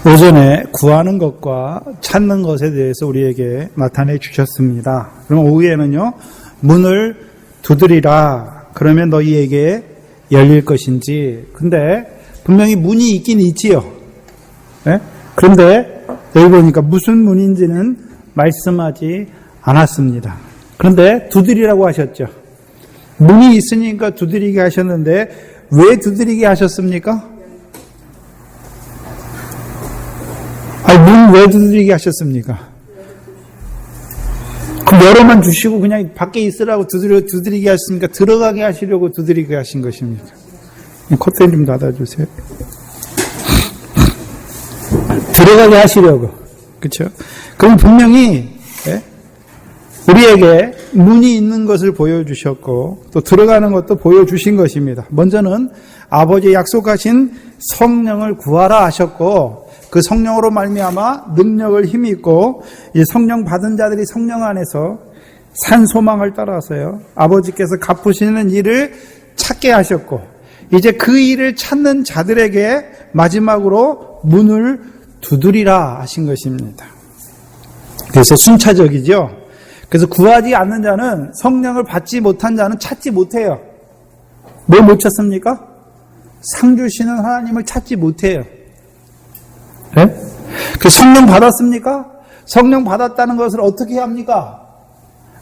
오전에 구하는 것과 찾는 것에 대해서 우리에게 나타내 주셨습니다. 그럼 오후에는요, 문을 두드리라. 그러면 너희에게 열릴 것인지. 근데 분명히 문이 있긴 있지요. 네? 그런데 여기 보니까 무슨 문인지는 말씀하지 않았습니다. 그런데 두드리라고 하셨죠. 문이 있으니까 두드리게 하셨는데 왜 두드리게 하셨습니까? 문 왜 두드리게 하셨습니까? 그럼 열어만 주시고 그냥 밖에 있으라고 두드리게 하셨습니까? 들어가게 하시려고 두드리게 하신 것입니까? 콧대 좀 닫아주세요. 들어가게 하시려고. 그렇죠? 그럼 분명히 우리에게 문이 있는 것을 보여주셨고 또 들어가는 것도 보여주신 것입니다. 먼저는 아버지 약속하신 성령을 구하라 하셨고 그 성령으로 말미암아 능력을 힘이 있고 이 성령 받은 자들이 성령 안에서 산 소망을 따라서요 아버지께서 갚으시는 일을 찾게 하셨고 이제 그 일을 찾는 자들에게 마지막으로 문을 두드리라 하신 것입니다. 그래서 순차적이죠. 그래서 구하지 않는 자는 성령을 받지 못한 자는 찾지 못해요. 뭘 못 찾습니까? 상 주시는 하나님을 찾지 못해요. 네? 그 성령 받았습니까? 성령 받았다는 것을 어떻게 합니까?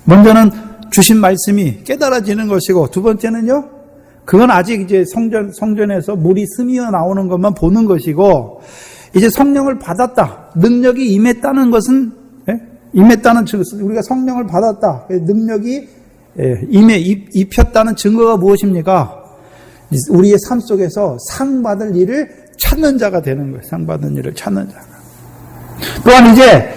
먼저는 주신 말씀이 깨달아지는 것이고 두 번째는요. 그건 아직 이제 성전에서 물이 스미어 나오는 것만 보는 것이고 이제 성령을 받았다. 능력이 임했다는 것은 임했다는 증거, 우리가 성령을 받았다. 능력이 입혔다는 증거가 무엇입니까? 우리의 삶 속에서 상 받을 일을 찾는 자가 되는 거예요. 상 받는 일을 찾는 자가. 또한 이제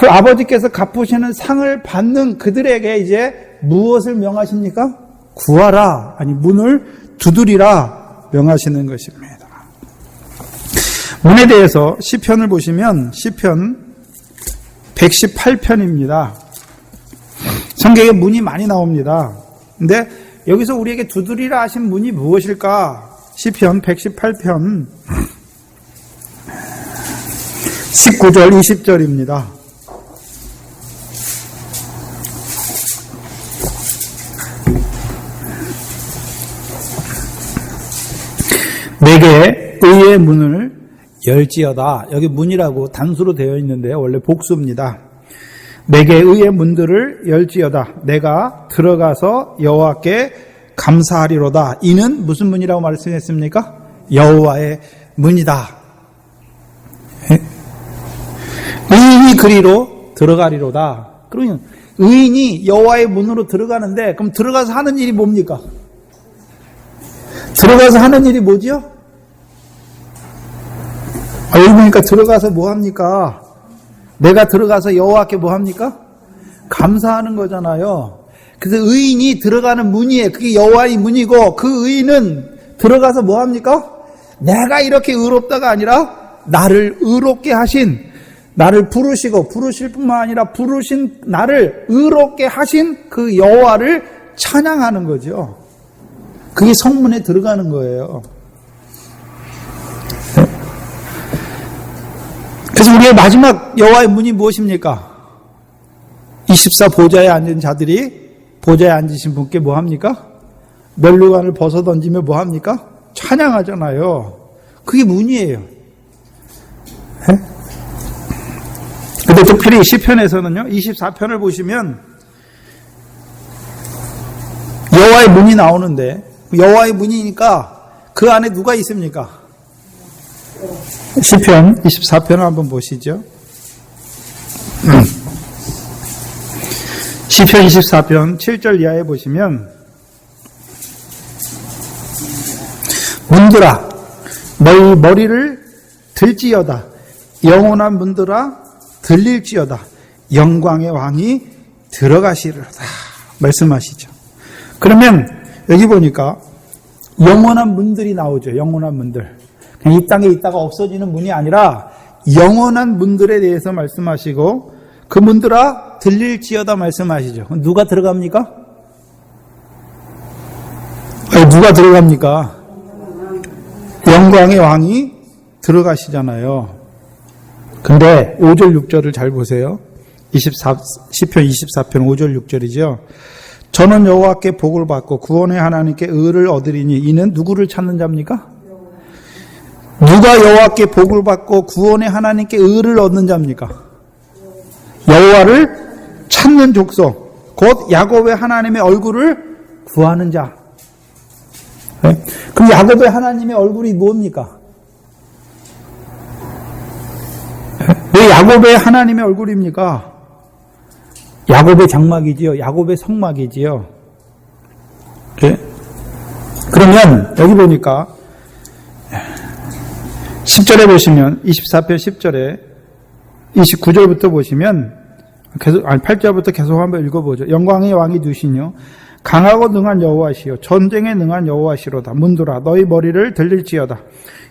아버지께서 갚으시는 상을 받는 그들에게 이제 무엇을 명하십니까? 구하라, 아니 문을 두드리라 명하시는 것입니다. 문에 대해서 시편을 보시면 시편 118편입니다. 성경에 문이 많이 나옵니다. 근데 여기서 우리에게 두드리라 하신 문이 무엇일까? 시편 118편 19절 20절입니다. 내게 의의 문을 열지어다. 여기 문이라고 단수로 되어 있는데 원래 복수입니다. 내게 의의 문들을 열지어다. 내가 들어가서 여호와께 감사하리로다. 이는 무슨 문이라고 말씀했습니까? 여호와의 문이다. 의인이 그리로 들어가리로다. 그러면 의인이 여호와의 문으로 들어가는데 그럼 들어가서 하는 일이 뭡니까? 들어가서 하는 일이 뭐지요? 여기 보니까 들어가서 뭐 합니까? 내가 들어가서 여호와께 뭐 합니까? 감사하는 거잖아요. 그래서 의인이 들어가는 문이에요. 그게 여호와의 문이고 그 의인은 들어가서 뭐 합니까? 내가 이렇게 의롭다가 아니라 나를 의롭게 하신, 나를 부르실 뿐만 아니라 부르신 나를 의롭게 하신 그 여호와를 찬양하는 거죠. 그게 성문에 들어가는 거예요. 그래서 우리의 마지막 여호와의 문이 무엇입니까? 24 보좌에 앉은 자들이 보좌에 앉으신 분께 뭐 합니까? 면류관을 벗어 던지며 뭐 합니까? 찬양하잖아요. 그게 문이에요. 근데 특별히 시편에서는요, 24편을 보시면 여호와의 문이 나오는데 여호와의 문이니까 그 안에 누가 있습니까? 시편 24편을 한번 보시죠. 시편 24편 7절 이하에 보시면 문들아 너희 머리를 들지어다. 영원한 문들아 들릴지어다. 영광의 왕이 들어가시리로다. 말씀하시죠. 그러면 여기 보니까 영원한 문들이 나오죠. 영원한 문들. 그냥 이 땅에 있다가 없어지는 문이 아니라 영원한 문들에 대해서 말씀하시고 그 문들아 들릴지어다 말씀하시죠. 누가 들어갑니까? 누가 들어갑니까? 영광의 왕이 들어가시잖아요. 근데 5절 6절을 잘 보세요. 시편 24편 5절 6절이죠. 저는 여호와께 복을 받고 구원의 하나님께 의를 얻으리니 이는 누구를 찾는 자입니까? 누가 여호와께 복을 받고 구원의 하나님께 의를 얻는 자입니까? 여호와를 찾는 족속, 곧 야곱의 하나님의 얼굴을 구하는 자. 네? 그럼 야곱의 하나님의 얼굴이 뭡니까? 왜 야곱의 하나님의 얼굴입니까? 야곱의 장막이지요. 야곱의 성막이지요. 네? 그러면 여기 보니까 10절에 보시면 24편 10절에 29절부터 보시면 계속 8절부터 계속 한번 읽어보죠. 영광의 왕이 누시뇨 강하고 능한 여호와시요 전쟁에 능한 여호와시로다. 문들아 너희 머리를 들릴지어다.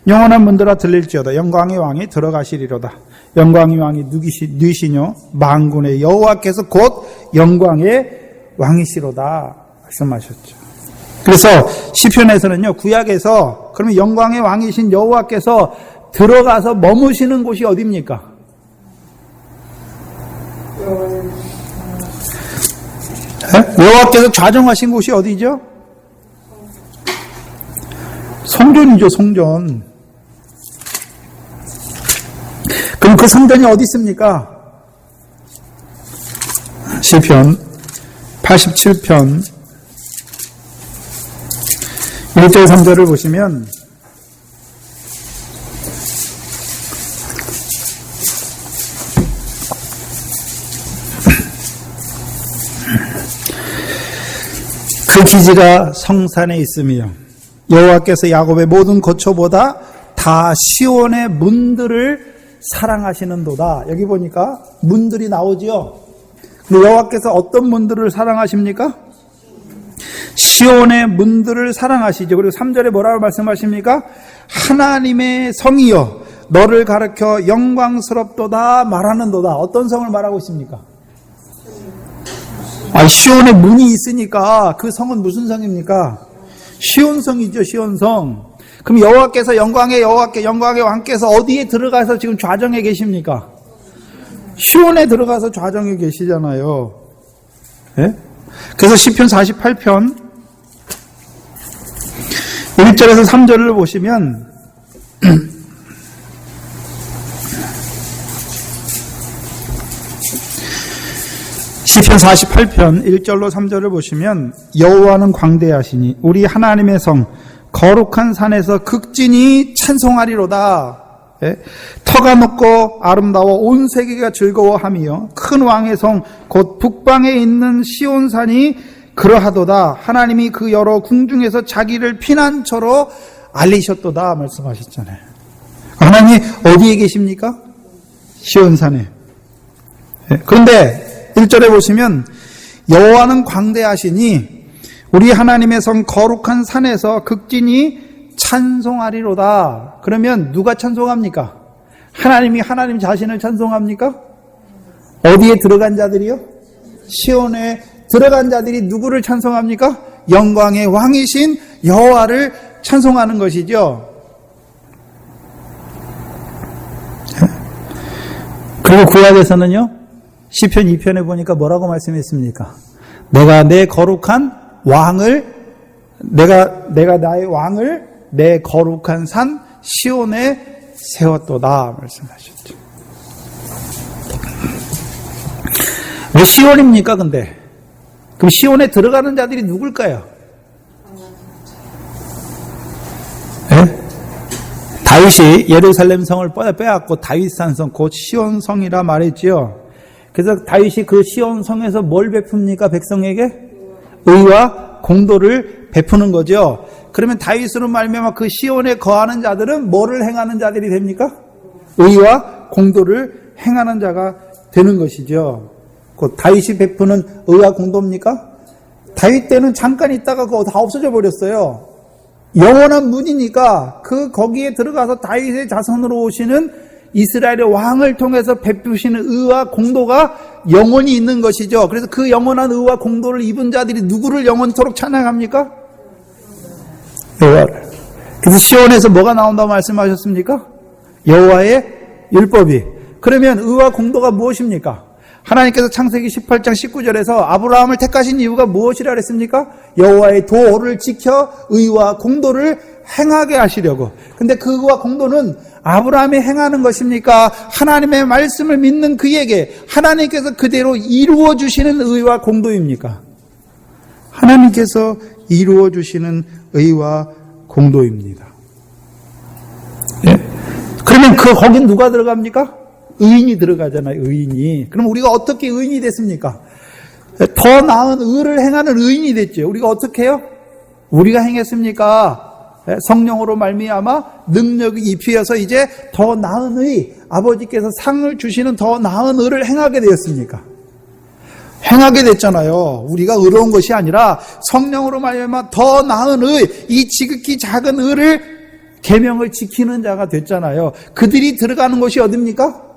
영원한 문들아 들릴지어다. 영광의 왕이 들어가시리로다. 영광의 왕이 누시뇨 만군의 여호와께서 곧 영광의 왕이시로다 말씀하셨죠. 그래서 시편에서는요, 구약에서 그러면 영광의 왕이신 여호와께서 들어가서 머무시는 곳이 어디입니까? 여호와께서 좌정하신 곳이 어디죠? 성전이죠, 성전. 그럼 그 성전이 어디 있습니까? 시편 87편 1절 3절을 보시면 그 기지가 성산에 있으며 여호와께서 야곱의 모든 거처보다 다 시온의 문들을 사랑하시는도다. 여기 보니까 문들이 나오지요. 근데 여호와께서 어떤 문들을 사랑하십니까? 시온의 문들을 사랑하시죠. 그리고 3절에 뭐라고 말씀하십니까? 하나님의 성이여 너를 가르쳐 영광스럽도다 말하는도다. 어떤 성을 말하고 있습니까? 시온에 문이 있으니까 그 성은 무슨 성입니까? 시온성이죠, 시온성. 그럼 여호와께서 영광의 왕께서 어디에 들어가서 지금 좌정해 계십니까? 시온에 들어가서 좌정해 계시잖아요. 네? 그래서 시편 48편 1절에서 3절을 보시면 시편 48편 1절로 3절을 보시면 여호와는 광대하시니 우리 하나님의 성 거룩한 산에서 극진히 찬송하리로다. 예? 터가 높고 아름다워 온 세계가 즐거워하며 큰 왕의 성 곧 북방에 있는 시온산이 그러하도다. 하나님이 그 여러 궁중에서 자기를 피난처로 알리셨도다 말씀하셨잖아요. 하나님이 어디에 계십니까? 시온산에. 예? 그런데 1절에 보시면 여호와는 광대하시니 우리 하나님의 성 거룩한 산에서 극진히 찬송하리로다. 그러면 누가 찬송합니까? 하나님이 하나님 자신을 찬송합니까? 어디에 들어간 자들이요? 시온에 들어간 자들이 누구를 찬송합니까? 영광의 왕이신 여호와를 찬송하는 것이죠. 그리고 구약에서는요, 시편 2편에 보니까 뭐라고 말씀했습니까? 내가 내 거룩한 왕을 내가 나의 왕을 내 거룩한 산 시온에 세웠도다 말씀하셨죠. 왜 시온입니까? 근데 그럼 시온에 들어가는 자들이 누굴까요? 네? 다윗이 예루살렘 성을 빼앗고 다윗산성 곧 시온성이라 말했지요. 그래서 다윗이 그 시온성에서 뭘 베풉니까? 백성에게 의와 공도를 베푸는 거죠. 그러면 다윗으로 말미암아 그 시온에 거하는 자들은 뭐를 행하는 자들이 됩니까? 의와 공도를 행하는 자가 되는 것이죠. 그 다윗이 베푸는 의와 공도입니까? 다윗 때는 잠깐 있다가 그거 다 없어져 버렸어요. 영원한 문이니까 거기에 들어가서 다윗의 자손으로 오시는 이스라엘의 왕을 통해서 베푸시는 의와 공도가 영원히 있는 것이죠. 그래서 그 영원한 의와 공도를 입은 자들이 누구를 영원토록 찬양합니까? 여호와를. 그래서 시온에서 뭐가 나온다고 말씀하셨습니까? 여호와의 율법이. 그러면 의와 공도가 무엇입니까? 하나님께서 창세기 18장 19절에서 아브라함을 택하신 이유가 무엇이라 그랬습니까? 여호와의 도를 지켜 의와 공도를 행하게 하시려고. 근데 그 의와 공도는 아브라함이 행하는 것입니까? 하나님의 말씀을 믿는 그에게 하나님께서 그대로 이루어 주시는 의와 공도입니까? 하나님께서 이루어 주시는 의와 공도입니다. 네? 그러면 거긴 누가 들어갑니까? 의인이 들어가잖아요. 의인이. 그럼 우리가 어떻게 의인이 됐습니까? 더 나은 의를 행하는 의인이 됐죠. 우리가 어떻게 해요? 우리가 행했습니까? 성령으로 말미암아 능력이 입히어서 이제 더 나은 의, 아버지께서 상을 주시는 더 나은 의를 행하게 되었습니까? 행하게 됐잖아요. 우리가 의로운 것이 아니라 성령으로 말미암아 더 나은 의, 이 지극히 작은 의를 계명을 지키는 자가 됐잖아요. 그들이 들어가는 곳이 어디입니까?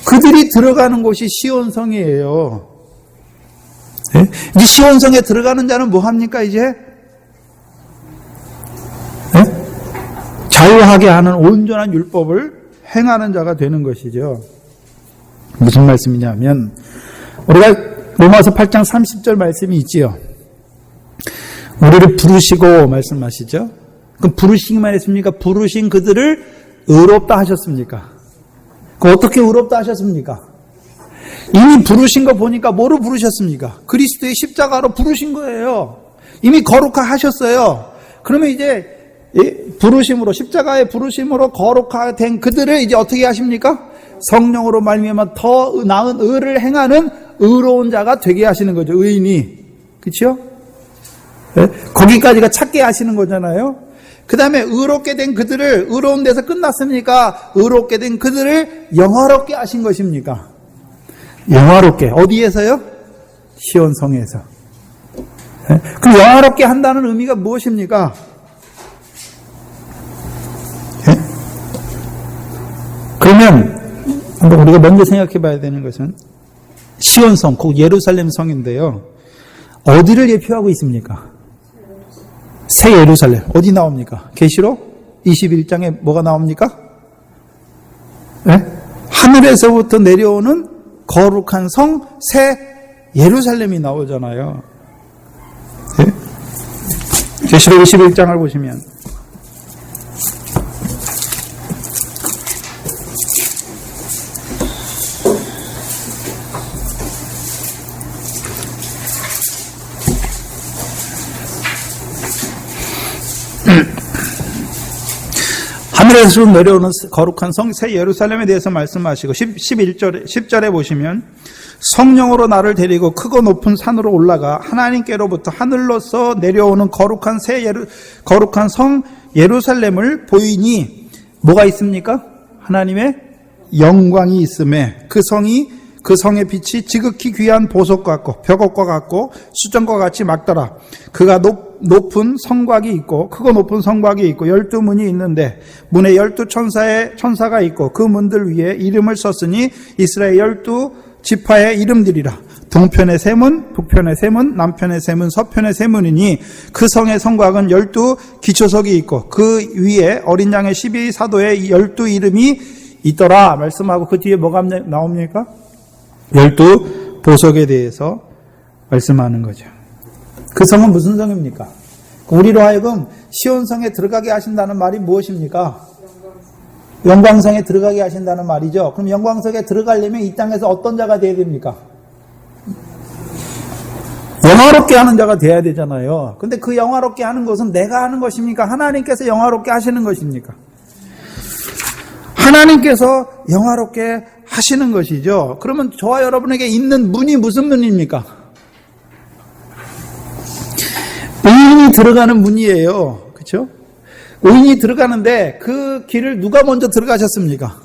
그들이 들어가는 곳이 시온성이에요. 네? 이제 시온성에 들어가는 자는 뭐 합니까, 이제? 네? 자유하게 하는 온전한 율법을 행하는 자가 되는 것이죠. 무슨 말씀이냐면, 우리가 로마서 8장 30절 말씀이 있지요. 우리를 부르시고 말씀하시죠. 그럼 부르시기만 했습니까? 부르신 그들을 의롭다 하셨습니까? 어떻게 의롭다 하셨습니까? 이미 부르신 거 보니까 뭐로 부르셨습니까? 그리스도의 십자가로 부르신 거예요. 이미 거룩하 하셨어요. 그러면 이제 부르심으로, 십자가의 부르심으로 거룩하 된 그들을 이제 어떻게 하십니까? 성령으로 말미암아 더 나은 의를 행하는 의로운 자가 되게 하시는 거죠. 의인이. 그렇죠? 네? 거기까지가 찾게 하시는 거잖아요. 그 다음에 의롭게 된 그들을, 의로운 데서 끝났습니까? 의롭게 된 그들을 영화롭게 하신 것입니까? 영화롭게. 어디에서요? 시온성에서. 네? 그럼 영화롭게 한다는 의미가 무엇입니까? 네? 그러면 한번 우리가 먼저 생각해 봐야 되는 것은 시온성, 곧 예루살렘 성인데요. 어디를 예표하고 있습니까? 새 예루살렘. 어디 나옵니까? 계시록 21장에 뭐가 나옵니까? 네? 하늘에서부터 내려오는 거룩한 성, 새 예루살렘이 나오잖아요. 네? 계시록 21장을 보시면 하늘에서 내려오는 거룩한 성 새 예루살렘에 대해서 말씀하시고 10절에 보시면 성령으로 나를 데리고 크고 높은 산으로 올라가 하나님께로부터 하늘로서 내려오는 거룩한 거룩한 성 예루살렘을 보이니 뭐가 있습니까? 하나님의 영광이 있음에 그 성의 빛이 지극히 귀한 보석 같고 벽옥과 같고 수정과 같이 막더라. 그가 높은 성곽이 있고 크고 높은 성곽이 있고 12문이 있는데 문에 12천사가 있고 그 문들 위에 이름을 썼으니 이스라엘 12지파의 이름들이라. 동편의 세 문, 북편의 세 문, 남편의 세 문, 서편의 세 문이니 그 성의 성곽은 12기초석이 있고 그 위에 어린 양의 12사도의 12 이름이 있더라 말씀하고 그 뒤에 뭐가 나옵니까? 12보석에 대해서 말씀하는 거죠. 그 성은 무슨 성입니까? 우리로 하여금 시온성에 들어가게 하신다는 말이 무엇입니까? 영광성에 들어가게 하신다는 말이죠. 그럼 영광성에 들어가려면 이 땅에서 어떤 자가 되어야 됩니까? 영화롭게 하는 자가 되어야 되잖아요. 근데 그 영화롭게 하는 것은 내가 하는 것입니까? 하나님께서 영화롭게 하시는 것입니까? 하나님께서 영화롭게 하시는 것이죠. 그러면 저와 여러분에게 있는 문이 무슨 문입니까? 의인이 들어가는 문이에요. 그렇죠? 의인이 들어가는데 그 길을 누가 먼저 들어가셨습니까?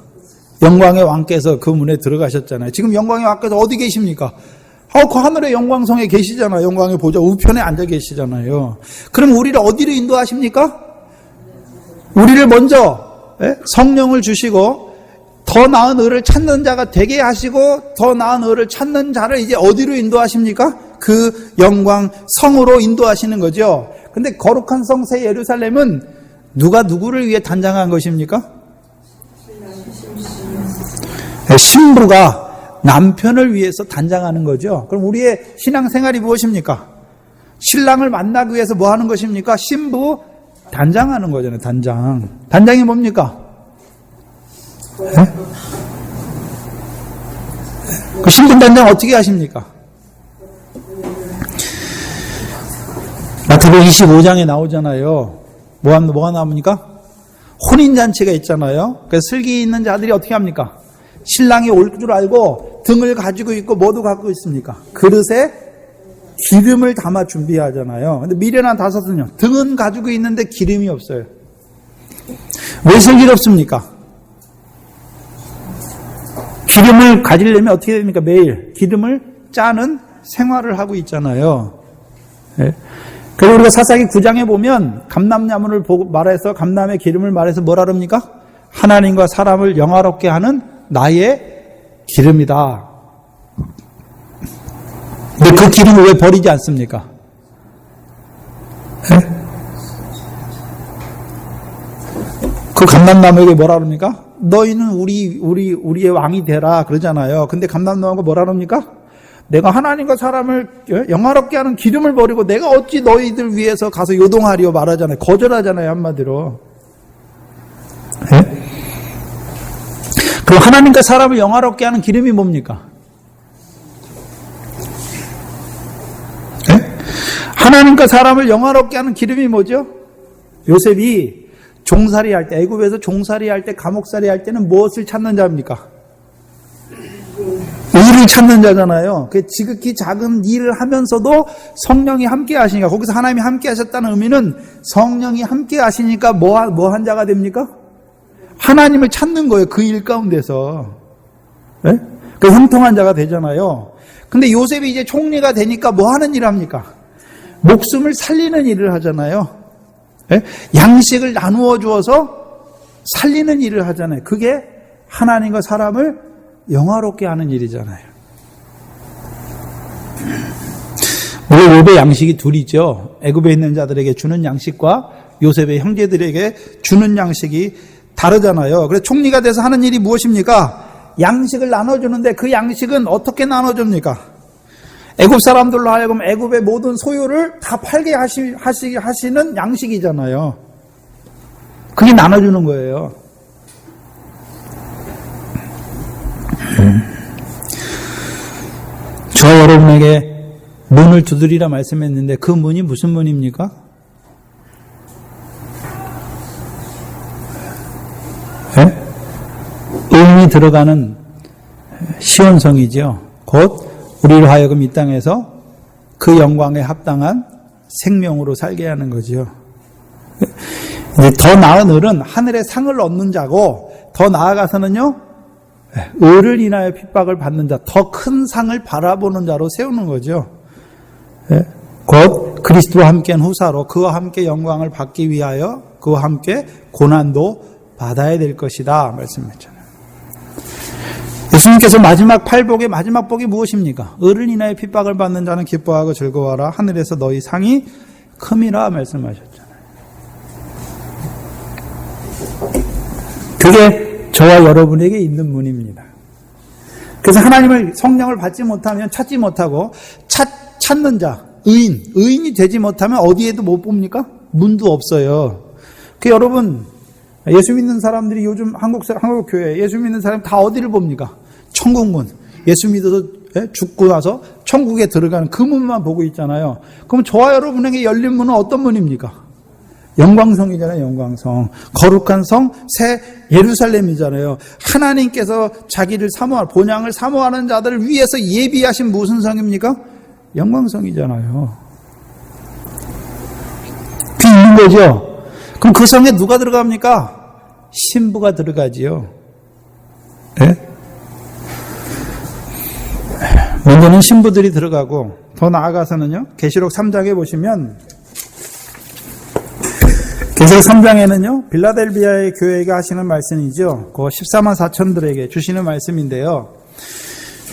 영광의 왕께서 그 문에 들어가셨잖아요. 지금 영광의 왕께서 어디 계십니까? 그 하늘의 영광성에 계시잖아요. 영광의 보좌 우편에 앉아 계시잖아요. 그럼 우리를 어디로 인도하십니까? 우리를 먼저 성령을 주시고 더 나은 의를 찾는 자가 되게 하시고 더 나은 의를 찾는 자를 이제 어디로 인도하십니까? 그 영광 성으로 인도하시는 거죠. 근데 거룩한 성 새 예루살렘은 누가 누구를 위해 단장한 것입니까? 신부가 남편을 위해서 단장하는 거죠. 그럼 우리의 신앙생활이 무엇입니까? 신랑을 만나기 위해서 뭐 하는 것입니까? 신부 단장하는 거잖아요. 단장. 단장이 뭡니까? 네? 그 신부 단장 어떻게 하십니까? 마태복음 25장에 나오잖아요. 뭐가 나옵니까? 혼인잔치가 있잖아요. 그래서 슬기 있는 자들이 어떻게 합니까? 신랑이 올 줄 알고 등을 가지고 있고 뭐도 갖고 있습니까? 그릇에 기름을 담아 준비하잖아요. 근데 미련한 다섯은요, 등은 가지고 있는데 기름이 없어요. 왜 슬기롭습니까? 기름을 가지려면 어떻게 됩니까? 매일 기름을 짜는 생활을 하고 있잖아요. 네. 그리고 우리가 사사기 9장에 보면 감람나무를 말해서 감람의 기름을 말해서 뭐라 그럽니까? 하나님과 사람을 영화롭게 하는 나의 기름이다. 근데 그 기름을 왜 버리지 않습니까? 네? 그 감람나무에게 뭐라 그럽니까? 너희는 우리의 왕이 되라 그러잖아요. 근데 감람나무가 뭐라 그럽니까? 내가 하나님과 사람을 영화롭게 하는 기름을 버리고 내가 어찌 너희들 위해서 가서 요동하리요 말하잖아요. 거절하잖아요, 한마디로. 네? 그럼 하나님과 사람을 영화롭게 하는 기름이 뭡니까? 네? 하나님과 사람을 영화롭게 하는 기름이 뭐죠? 요셉이 종살이 할 때, 애굽에서 종살이 할 때, 감옥살이 할 때는 무엇을 찾는 자입니까? 의를 찾는 자잖아요. 그 지극히 작은 일을 하면서도 성령이 함께 하시니까, 거기서 하나님이 함께 하셨다는 의미는 성령이 함께 하시니까 뭐 한 자가 됩니까? 하나님을 찾는 거예요. 그 일 가운데서. 네? 그 형통한 자가 되잖아요. 근데 요셉이 이제 총리가 되니까 뭐 하는 일을 합니까? 목숨을 살리는 일을 하잖아요. 네? 양식을 나누어 주어서 살리는 일을 하잖아요. 그게 하나님과 사람을 영화롭게 하는 일이잖아요. 물론 요셉의 양식이 둘이죠. 애굽에 있는 자들에게 주는 양식과 요셉의 형제들에게 주는 양식이 다르잖아요. 그래서 총리가 돼서 하는 일이 무엇입니까? 양식을 나눠주는데 그 양식은 어떻게 나눠줍니까? 애굽 사람들로 하여금 애굽의 모든 소유를 다 팔게 하시는 양식이잖아요. 그게 나눠주는 거예요. 저 여러분에게 문을 두드리라 말씀했는데 그 문이 무슨 문입니까? 네? 의인이 들어가는 시온성이죠. 곧 우리를 하여금 이 땅에서 그 영광에 합당한 생명으로 살게 하는 거죠. 더 나은 을은 하늘의 상을 얻는 자고, 더 나아가서는요, 을을 인하여 핍박을 받는 자, 더 큰 상을 바라보는 자로 세우는 거죠. 곧 그리스도와 함께한 후사로 그와 함께 영광을 받기 위하여 그와 함께 고난도 받아야 될 것이다 말씀했잖아요. 예수님께서 마지막 팔복의 마지막 복이 무엇입니까? 을을 인하여 핍박을 받는 자는 기뻐하고 즐거워하라. 하늘에서 너희 상이 큼이라 말씀하셨잖아요. 그게 저와 여러분에게 있는 문입니다. 그래서 하나님을, 성령을 받지 못하면 찾지 못하고, 찾는 자, 의인이 되지 못하면 어디에도 못 봅니까? 문도 없어요. 그 여러분, 예수 믿는 사람들이 요즘 한국 교회, 예수 믿는 사람 다 어디를 봅니까? 천국문. 예수 믿어서 죽고 나서 천국에 들어가는 그 문만 보고 있잖아요. 그럼 저와 여러분에게 열린 문은 어떤 문입니까? 영광성이잖아요, 영광성. 거룩한 성, 새 예루살렘이잖아요. 하나님께서 자기를 본향을 사모하는 자들을 위해서 예비하신 무슨 성입니까? 영광성이잖아요. 그 있는 거죠. 그럼 그 성에 누가 들어갑니까? 신부가 들어가지요. 네? 먼저는 신부들이 들어가고, 더 나아가서는요, 계시록 3장에 보시면, 계시록 3장에는요, 빌라델비아의 교회에게 하시는 말씀이죠. 그 14만 4천들에게 주시는 말씀인데요.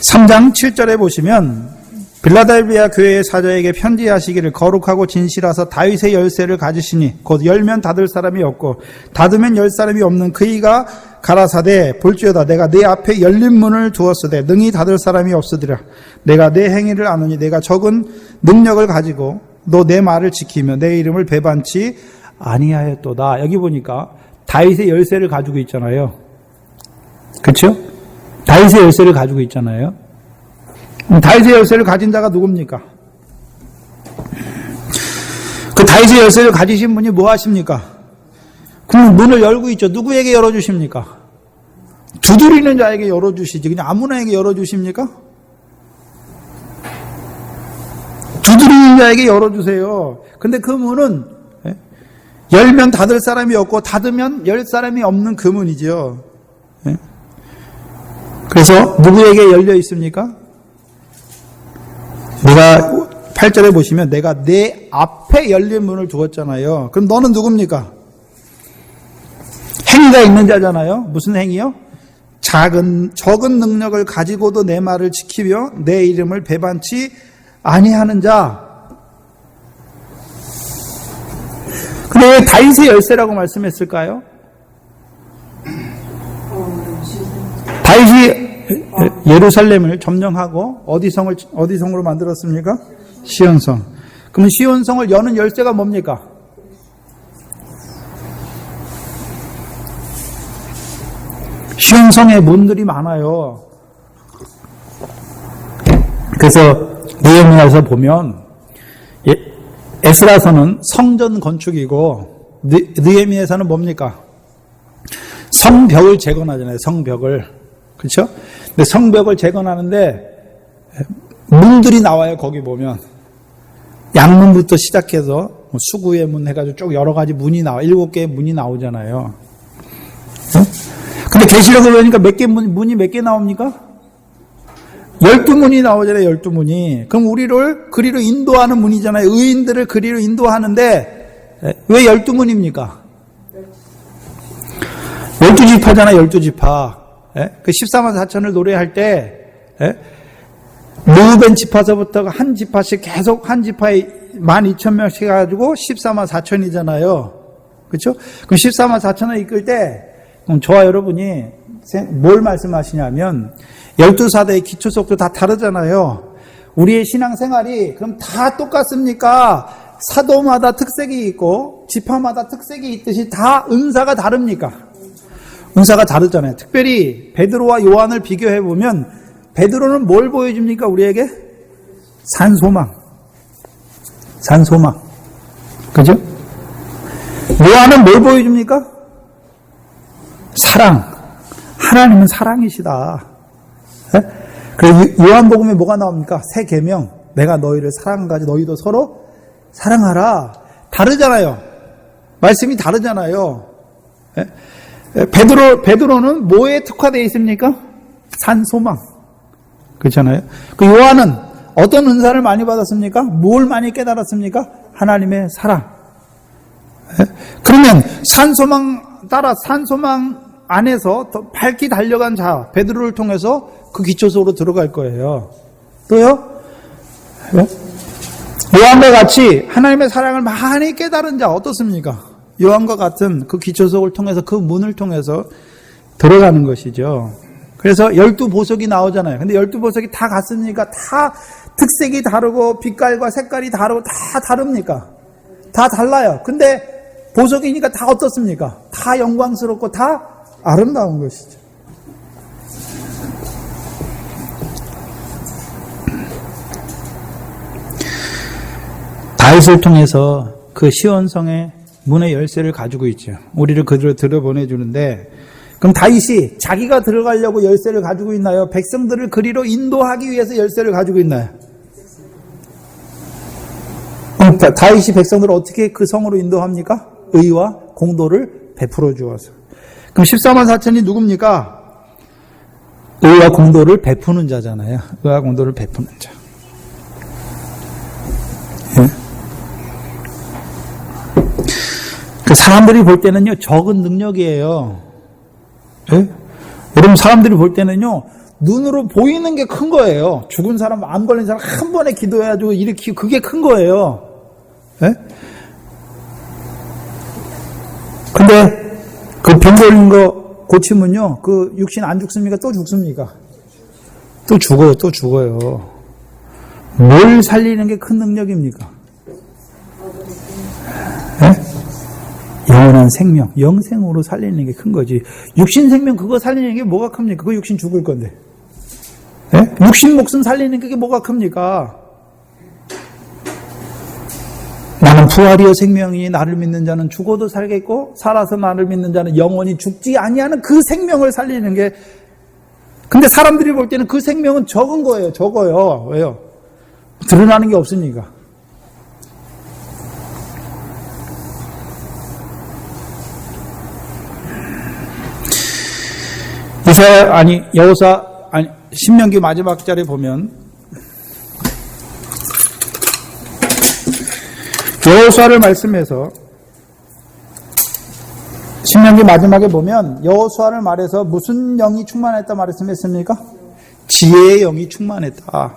3장 7절에 보시면, 빌라델비아 교회의 사자에게 편지하시기를 거룩하고 진실하사 다윗의 열쇠를 가지시니 곧 열면 닫을 사람이 없고 닫으면 열 사람이 없는 그이가 가라사대 볼지어다 내가 네 앞에 열린 문을 두었으되 능히 닫을 사람이 없으리라. 내가 내 행위를 아노니 내가 적은 능력을 가지고 너 내 말을 지키며 내 이름을 배반치 아니하였도다. 여기 보니까 다윗의 열쇠를 가지고 있잖아요. 그렇죠? 다윗의 열쇠를 가지고 있잖아요. 다윗의 열쇠를 가진 자가 누굽니까? 그 다윗의 열쇠를 가지신 분이 뭐 하십니까? 그럼 문을 열고 있죠. 누구에게 열어주십니까? 두드리는 자에게 열어주시지. 그냥 아무나에게 열어주십니까? 두드리는 자에게 열어주세요. 근데 그 문은 열면 닫을 사람이 없고 닫으면 열 사람이 없는 그 문이죠. 그래서 누구에게 열려 있습니까? 내가 8절에 보시면 내가 내 앞에 열린 문을 두었잖아요. 그럼 너는 누굽니까? 행위가 있는 자잖아요. 무슨 행위요? 적은 능력을 가지고도 내 말을 지키며 내 이름을 배반치 아니하는 자. 근데 왜 다윗의 열쇠라고 말씀했을까요? 다윗이 예루살렘을 점령하고 어디 성으로 만들었습니까? 시온성. 그러면 시온성을 여는 열쇠가 뭡니까? 시온성에 문들이 많아요. 그래서 느헤미야에서 보면 에스라서는 성전 건축이고 느헤미야에서는 뭡니까? 성벽을 재건하잖아요. 성벽을. 그렇죠? 근데 성벽을 재건하는데 문들이 나와요. 거기 보면 양문부터 시작해서 수구의 문 해가지고 쭉 여러 가지 문이 나와. 7개의 문이 나오잖아요. 근데 계시록을 보니까 문이 몇 개 나옵니까? 12문이 나오잖아요. 12문이. 그럼 우리를 그리로 인도하는 문이잖아요. 의인들을 그리로 인도하는데 왜 12문입니까? 12지파잖아요. 12지파. 그 14만 4천을 노래할 때 르우벤 지파서부터 한 지파씩 계속 한 지파에 12,000명씩 해가지고 14만 4천이잖아요. 그렇죠? 그럼 14만 4천을 이끌 때 그럼 저와 여러분이 뭘 말씀하시냐면 12사대의 기초속도 다 다르잖아요. 우리의 신앙생활이 그럼 다 똑같습니까? 사도마다 특색이 있고 지파마다 특색이 있듯이 다 은사가 다릅니까? 은사가 다르잖아요. 특별히 베드로와 요한을 비교해보면 베드로는 뭘 보여줍니까? 우리에게? 산소망. 그죠? 요한은 뭘 보여줍니까? 사랑. 하나님은 사랑이시다. 그래서 요한복음에 뭐가 나옵니까? 새 계명. 내가 너희를 사랑하지 너희도 서로 사랑하라. 다르잖아요. 말씀이 다르잖아요. 베드로는 뭐에 특화되어 있습니까? 산소망. 그렇잖아요. 그 요한은 어떤 은사를 많이 받았습니까? 뭘 많이 깨달았습니까? 하나님의 사랑. 그러면 산소망 안에서 더 밝게 달려간 자, 베드로를 통해서 그 기초속으로 들어갈 거예요. 또요? 요한과 같이 하나님의 사랑을 많이 깨달은 자 어떻습니까? 요한과 같은 그 기초속을 통해서 그 문을 통해서 들어가는 것이죠. 그래서 12보석이 나오잖아요. 근데 12보석이 다 같습니까? 다 특색이 다르고 빛깔과 색깔이 다르고 다 다릅니까? 다 달라요. 근데 보석이니까 다 어떻습니까? 다 영광스럽고 다 아름다운 것이죠. 다윗을 통해서 그 시온성의 문의 열쇠를 가지고 있죠. 우리를 그대로 들여보내주는데 그럼 다윗이 자기가 들어가려고 열쇠를 가지고 있나요? 백성들을 그리로 인도하기 위해서 열쇠를 가지고 있나요? 그럼 다윗이 백성들을 어떻게 그 성으로 인도합니까? 의와 공도를 베풀어 주어서. 그럼 14만 4천이 누굽니까? 의와 공도를 베푸는 자잖아요. 의와 공도를 베푸는 자. 그 사람들이 볼 때는요, 적은 능력이에요. 여러분, 사람들이 볼 때는요, 눈으로 보이는 게 큰 거예요. 죽은 사람, 암 걸린 사람 한 번에 기도해가지고 일으키고, 그게 큰 거예요. 근데, 그 병 걸린 거 고치면요, 그 육신 안 죽습니까? 또 죽습니까? 또 죽어요, 또 죽어요. 뭘 살리는 게 큰 능력입니까? 네? 영원한 생명, 영생으로 살리는 게 큰 거지. 육신 생명 그거 살리는 게 뭐가 큽니까? 그 육신 죽을 건데. 네? 육신 목숨 살리는 게 뭐가 큽니까? 나는 부활이요 생명이 나를 믿는 자는 죽어도 살겠고 살아서 나를 믿는 자는 영원히 죽지 아니하는 그 생명을 살리는 게, 근데 사람들이 볼 때는 그 생명은 적은 거예요. 적어요. 왜요? 드러나는 게 없으니까. 신명기 마지막 절에 보면 여호수아를 말씀해서 신명기 마지막에 보면 여호수아를 말해서 무슨 영이 충만했다 말씀했습니까? 지혜의 영이 충만했다.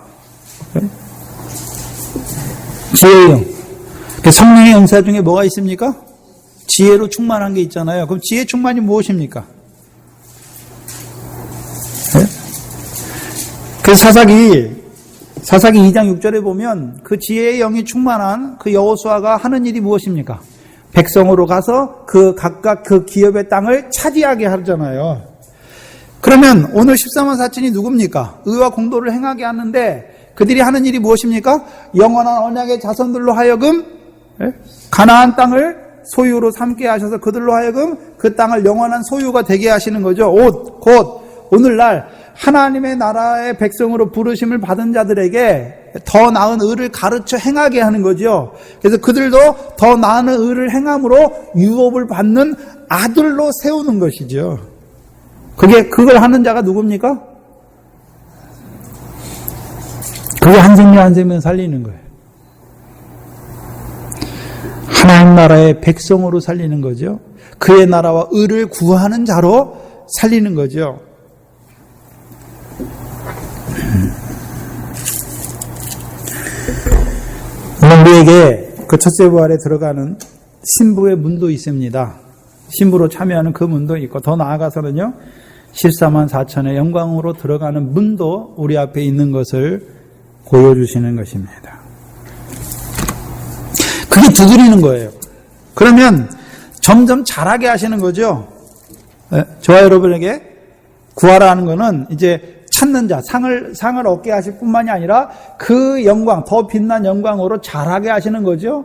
지혜의 영. 성령의 은사 중에 뭐가 있습니까? 지혜로 충만한 게 있잖아요. 그럼 지혜 충만이 무엇입니까? 네? 그래서 사사기 2장 6절에 보면 그 지혜의 영이 충만한 그 여호수아가 하는 일이 무엇입니까? 백성으로 가서 각각 그 기업의 땅을 차지하게 하잖아요. 그러면 오늘 14만 4천이 누굽니까? 의와 공도를 행하게 하는데 그들이 하는 일이 무엇입니까? 영원한 언약의 자손들로 하여금 가나안 땅을 소유로 삼게 하셔서 그들로 하여금 그 땅을 영원한 소유가 되게 하시는 거죠. 곧 오늘날 하나님의 나라의 백성으로 부르심을 받은 자들에게 더 나은 의를 가르쳐 행하게 하는 거죠. 그래서 그들도 더 나은 의를 행함으로 유업을 받는 아들로 세우는 것이죠. 그걸 하는 자가 누굽니까? 그게 한 생명 살리는 거예요. 하나님 나라의 백성으로 살리는 거죠. 그의 나라와 의를 구하는 자로 살리는 거죠. 우리에게 그 첫째 부활에 들어가는 신부의 문도 있습니다. 신부로 참여하는 그 문도 있고, 더 나아가서는요 14만 4천의 영광으로 들어가는 문도 우리 앞에 있는 것을 보여주시는 것입니다. 그게 두드리는 거예요. 그러면 점점 잘하게 하시는 거죠. 저와 여러분에게 구하라는 거는 이제 찾는 자, 상을 얻게 하실 뿐만이 아니라 그 영광, 더 빛난 영광으로 잘하게 하시는 거죠.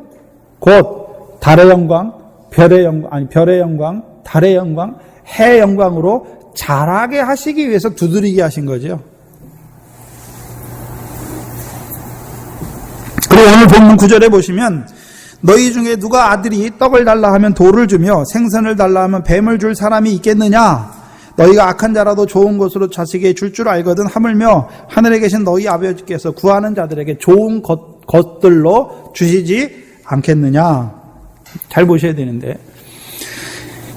곧 달의 영광, 별의 영광, 달의 영광, 해의 영광으로 잘하게 하시기 위해서 두드리게 하신 거죠. 그리고 오늘 본문 9절에 보시면 너희 중에 누가 아들이 떡을 달라 하면 돌을 주며 생선을 달라 하면 뱀을 줄 사람이 있겠느냐? 너희가 악한 자라도 좋은 것으로 자식에게 줄 줄 알거든 하물며 하늘에 계신 너희 아버지께서 구하는 자들에게 좋은 것들로 주시지 않겠느냐. 잘 보셔야 되는데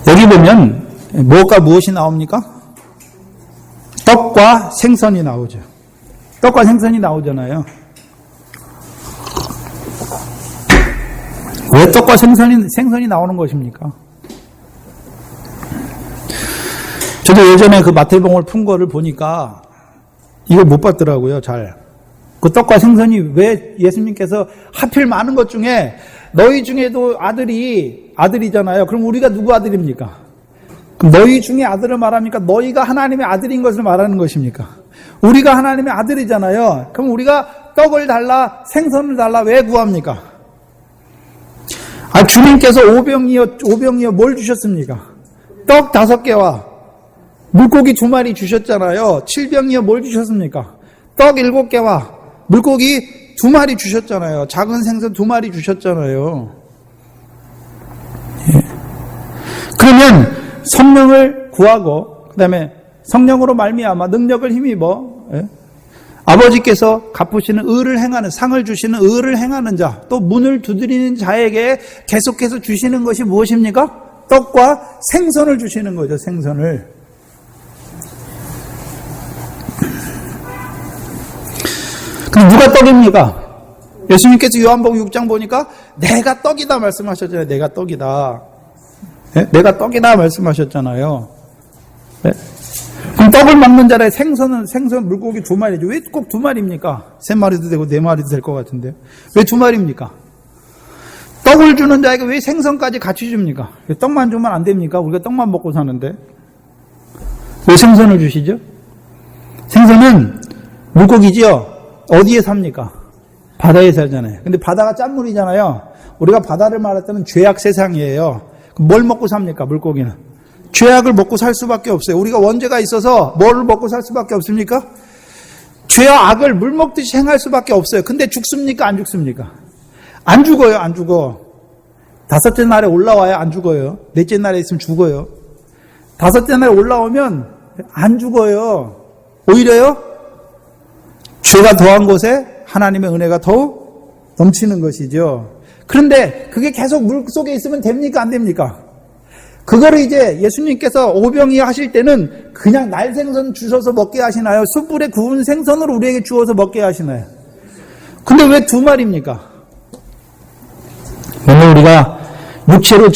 여기 보면 무엇이 나옵니까? 떡과 생선이 나오죠. 떡과 생선이 나오잖아요. 왜 떡과 생선이 나오는 것입니까? 저도 예전에 그 마태복음을 푼 거를 보니까 이걸 못 봤더라고요, 잘. 그 떡과 생선이 왜 예수님께서 하필 많은 것 중에 너희 중에도 아들이잖아요. 그럼 우리가 누구 아들입니까? 그럼 너희 중에 아들을 말합니까? 너희가 하나님의 아들인 것을 말하는 것입니까? 우리가 하나님의 아들이잖아요. 그럼 우리가 떡을 달라, 생선을 달라 왜 구합니까? 주님께서 오병이어 뭘 주셨습니까? 떡 5개와 물고기 2마리 주셨잖아요. 7병이어 뭘 주셨습니까? 떡 7개와 물고기 2마리 주셨잖아요. 작은 생선 2마리 주셨잖아요. 예. 그러면 성령을 구하고 그 다음에 성령으로 말미암아 능력을 힘입어 아버지께서 갚으시는 의를 행하는, 상을 주시는 의를 행하는 자, 또 문을 두드리는 자에게 계속해서 주시는 것이 무엇입니까? 떡과 생선을 주시는 거죠. 생선을. 그럼 누가 떡입니까? 예수님께서 요한복음 6장 보니까 내가 떡이다 말씀하셨잖아요. 내가 떡이다. 네? 내가 떡이다 말씀하셨잖아요. 네? 그럼 떡을 먹는 자라에 생선 물고기 2마리죠. 왜 꼭 2마리입니까? 3마리도 되고 4마리도 될 것 같은데요. 왜 2마리입니까? 떡을 주는 자에게 왜 생선까지 같이 줍니까? 떡만 주면 안 됩니까? 우리가 떡만 먹고 사는데. 왜 생선을 주시죠? 생선은 물고기지요. 어디에 삽니까? 바다에 살잖아요. 근데 바다가 짠물이잖아요. 우리가 바다를 말할 때는 죄악 세상이에요. 뭘 먹고 삽니까? 물고기는. 죄악을 먹고 살 수밖에 없어요. 우리가 원죄가 있어서 뭘 먹고 살 수밖에 없습니까? 죄와 악을 물 먹듯이 행할 수밖에 없어요. 근데 죽습니까? 안 죽습니까? 안 죽어요. 안 죽어. 5째 날에 올라와야 안 죽어요. 4째 날에 있으면 죽어요. 5째 날에 올라오면 안 죽어요. 오히려요, 죄가 더한 곳에 하나님의 은혜가 더욱 넘치는 것이죠. 그런데 그게 계속 물 속에 있으면 됩니까? 안 됩니까? 그거를 이제 예수님께서 오병이 하실 때는 그냥 날생선 주셔서 먹게 하시나요? 숯불에 구운 생선을 우리에게 주어서 먹게 하시나요? 근데 왜 2마리입니까? 오늘 우리가 육체로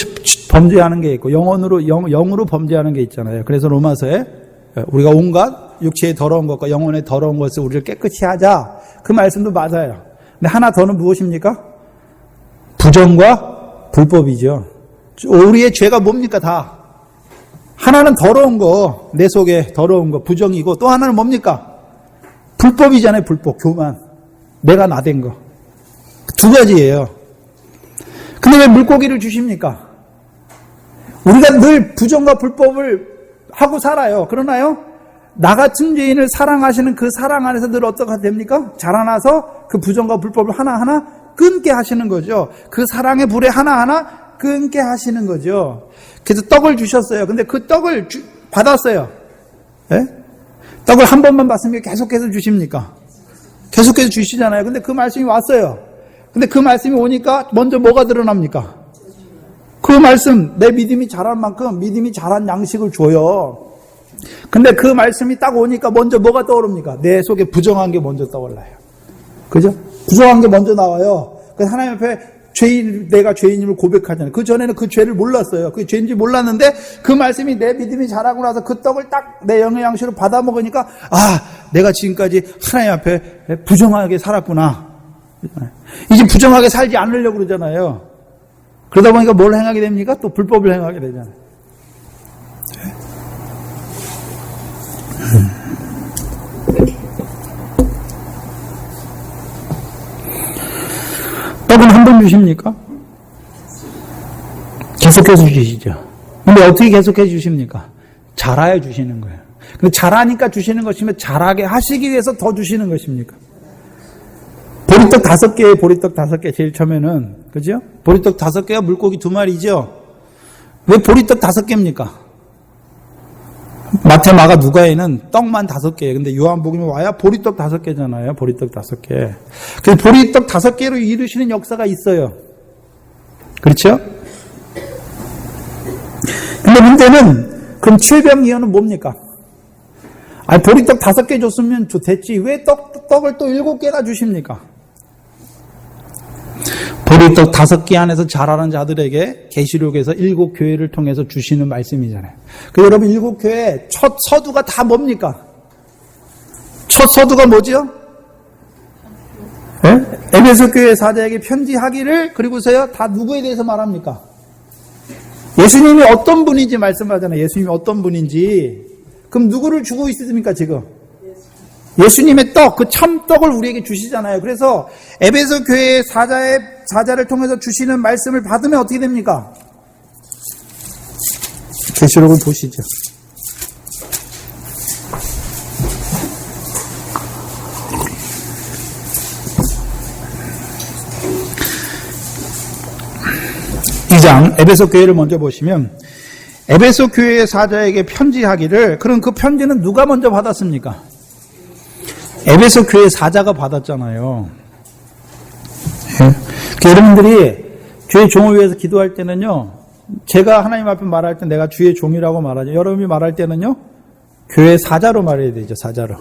범죄하는 게 있고 영으로 범죄하는 게 있잖아요. 그래서 로마서에 우리가 온갖 육체의 더러운 것과 영혼의 더러운 것을 우리를 깨끗이 하자. 그 말씀도 맞아요. 근데 하나 더는 무엇입니까? 부정과 불법이죠. 우리의 죄가 뭡니까? 다. 하나는 더러운 거, 내 속에 더러운 거, 부정이고, 또 하나는 뭡니까? 불법이잖아요. 불법, 교만. 내가 나댄 거. 2가지예요. 근데 왜 물고기를 주십니까? 우리가 늘 부정과 불법을 하고 살아요. 그러나요? 나 같은 죄인을 사랑하시는 그 사랑 안에서 늘 어떻게 됩니까? 자라나서 그 부정과 불법을 하나하나 끊게 하시는 거죠. 그 사랑의 불에 하나하나 끊게 하시는 거죠. 그래서 떡을 주셨어요. 근데 그 떡을 받았어요. 예? 떡을 한 번만 받으면 계속해서 주십니까? 계속해서 주시잖아요. 근데 그 말씀이 왔어요. 근데 그 말씀이 오니까 먼저 뭐가 드러납니까? 그 말씀, 내 믿음이 자란 만큼 믿음이 자란 양식을 줘요. 근데 그 말씀이 딱 오니까 먼저 뭐가 떠오릅니까? 내 속에 부정한 게 먼저 떠올라요. 그죠? 부정한 게 먼저 나와요. 그래서 하나님 앞에 내가 죄인임을 고백하잖아요. 그 전에는 그 죄를 몰랐어요. 그 죄인지 몰랐는데 그 말씀이 내 믿음이 자라고 나서 그 떡을 딱 내 영의 양식으로 받아 먹으니까 내가 지금까지 하나님 앞에 부정하게 살았구나. 이제 부정하게 살지 않으려고 그러잖아요. 그러다 보니까 뭘 행하게 됩니까? 또 불법을 행하게 되잖아요. 떡은 한 번 주십니까? 계속해서 주시죠. 근데 어떻게 계속해 주십니까? 자라야 주시는 거예요. 근데 자라니까 주시는 것이면 자라게 하시기 위해서 더 주시는 것입니까? 보리떡 5개에 보리떡 5개 제일 처음에는, 그죠? 보리떡 5개가 물고기 2마리죠? 왜 보리떡 5개입니까? 마태, 마가, 누가에는 떡만 5개예요. 근데 요한복음에 와야 보리떡 5개잖아요. 보리떡 5개. 그래서 보리떡 5개로 이루시는 역사가 있어요. 그렇죠? 근데 문제는 그럼 7병이어는 뭡니까? 보리떡 5개 줬으면 됐지. 왜 떡을 또 7개나 주십니까? 보리떡 5개 안에서 자라는 자들에게 계시록에서 7교회를 통해서 주시는 말씀이잖아요. 그래서 여러분 7교회 첫 서두가 다 뭡니까? 첫 서두가 뭐죠? 네? 에베소 교회 사자에게 편지하기를, 그리고서요 다 누구에 대해서 말합니까? 예수님이 어떤 분인지 말씀하잖아요. 예수님이 어떤 분인지. 그럼 누구를 주고 있습니까 지금? 예수님의 떡, 그 참떡을 우리에게 주시잖아요. 그래서 에베소 교회의 사자를 통해서 주시는 말씀을 받으면 어떻게 됩니까? 계시록을 보시죠. 이 장 에베소 교회를 먼저 보시면, 에베소 교회의 사자에게 편지하기를, 그럼 그 편지는 누가 먼저 받았습니까? 에베소 교회 사자가 받았잖아요. 예? 여러분들이 주의 종을 위해서 기도할 때는요, 제가 하나님 앞에 말할 때 내가 주의 종이라고 말하죠. 여러분이 말할 때는요, 교회 사자로 말해야 되죠. 사자로.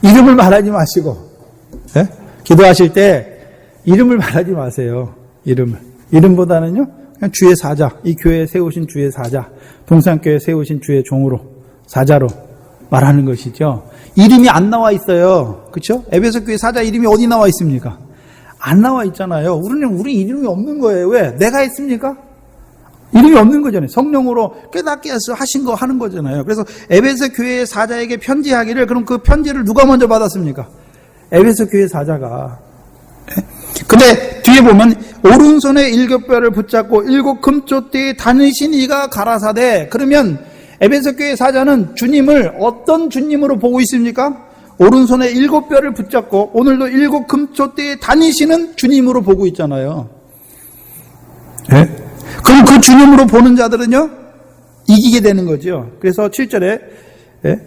이름을 말하지 마시고, 예? 기도하실 때 이름을 말하지 마세요. 이름보다는요, 그냥 주의 사자, 이 교회에 세우신 주의 사자, 동산교회에 세우신 주의 종으로 사자로 말하는 것이죠. 이름이 안 나와 있어요. 그렇죠? 에베소 교회 사자 이름이 어디 나와 있습니까? 안 나와 있잖아요. 우리 이름이 없는 거예요. 왜? 내가 했습니까? 이름이 없는 거잖아요. 성령으로 깨닫게 해서 하신 거 하는 거잖아요. 그래서 에베소 교회 사자에게 편지하기를, 그럼 그 편지를 누가 먼저 받았습니까? 에베소 교회 사자가. 근데 뒤에 보면 오른손에 7뼈를 붙잡고 7 금쪽대에 다니신 이가 가라사대. 그러면 에베소 교회 사자는 주님을 어떤 주님으로 보고 있습니까? 오른손에 7뼈를 붙잡고 오늘도 7 금쪽대에 다니시는 주님으로 보고 있잖아요. 네? 그럼 그 주님으로 보는 자들은요, 이기게 되는 거죠. 그래서 7절에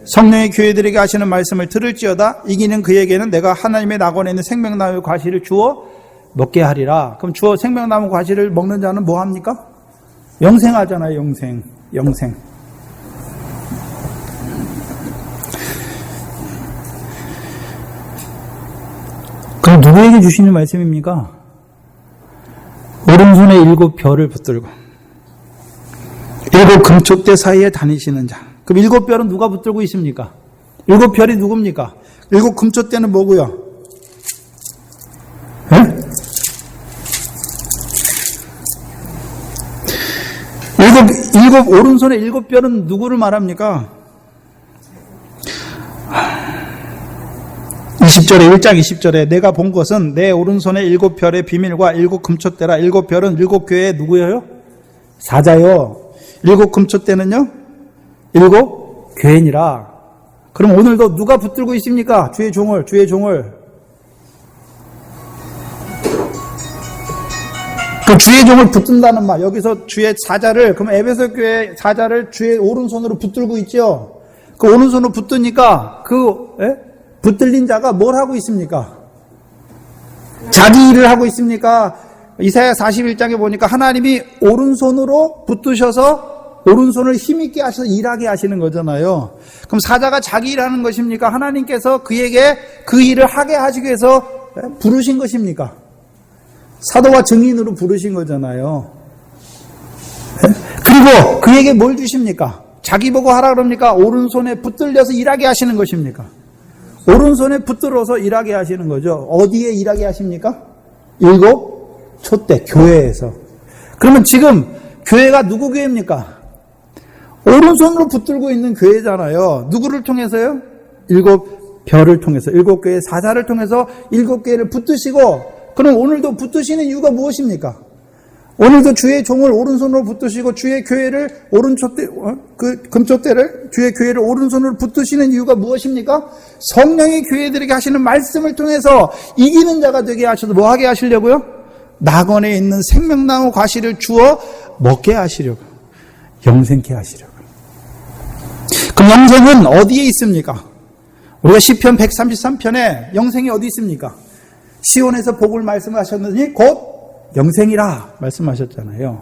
성령의 교회들에게 하시는 말씀을 들을지어다 이기는 그에게는 내가 하나님의 낙원에 있는 생명나무 과실을 주어 먹게 하리라. 그럼 주어 생명나무 과실을 먹는 자는 뭐 합니까? 영생하잖아요. 영생. 그럼 누구에게 주시는 말씀입니까? 오른손에 7벼를 붙들고 7 금쪽대 사이에 다니시는 자. 그럼 7벼는 누가 붙들고 있습니까? 7벼이 누굽니까? 7 금쪽대는 뭐고요? 네? 7 오른손에 7벼는 누구를 말합니까? 20절에 1장 20절에 내가 본 것은 내 오른손에 7별의 비밀과 7 금초대라. 7별은 7교회의 누구예요? 사자요. 7 금초대는요? 7 교회니라. 그럼 오늘도 누가 붙들고 있습니까? 주의 종을. 그 주의 종을 붙든다는 말, 여기서 주의 사자를, 그럼 에베소 교회 사자를 주의 오른손으로 붙들고 있죠. 그 오른손으로 붙드니까 붙들린 자가 뭘 하고 있습니까? 자기 일을 하고 있습니까? 이사야 41장에 보니까 하나님이 오른손으로 붙드셔서 오른손을 힘있게 하셔서 일하게 하시는 거잖아요. 그럼 사자가 자기 일을 하는 것입니까? 하나님께서 그에게 그 일을 하게 하시기 위해서 부르신 것입니까? 사도와 증인으로 부르신 거잖아요. 그리고 그에게 뭘 주십니까? 자기 보고 하라 그럽니까? 오른손에 붙들려서 일하게 하시는 것입니까? 오른손에 붙들어서 일하게 하시는 거죠. 어디에 일하게 하십니까? 7 촛대 교회에서. 그러면 지금 교회가 누구 교회입니까? 오른손으로 붙들고 있는 교회잖아요. 누구를 통해서요? 7별을 통해서, 7교회 사자를 통해서 7교회를 붙드시고, 그럼 오늘도 붙드시는 이유가 무엇입니까? 오늘도 주의 종을 오른손으로 붙드시고 주의 교회를 금촛대를 주의 교회를 오른손으로 붙드시는 이유가 무엇입니까? 성령의 교회들에게 하시는 말씀을 통해서 이기는 자가 되게 하셔서 뭐 하게 하시려고요? 낙원에 있는 생명나무 과실을 주어 먹게 하시려고, 영생케 하시려고. 그럼 영생은 어디에 있습니까? 우리가 시편 133편에 영생이 어디 있습니까? 시온에서 복을 말씀하셨느니 곧 영생이라 말씀하셨잖아요.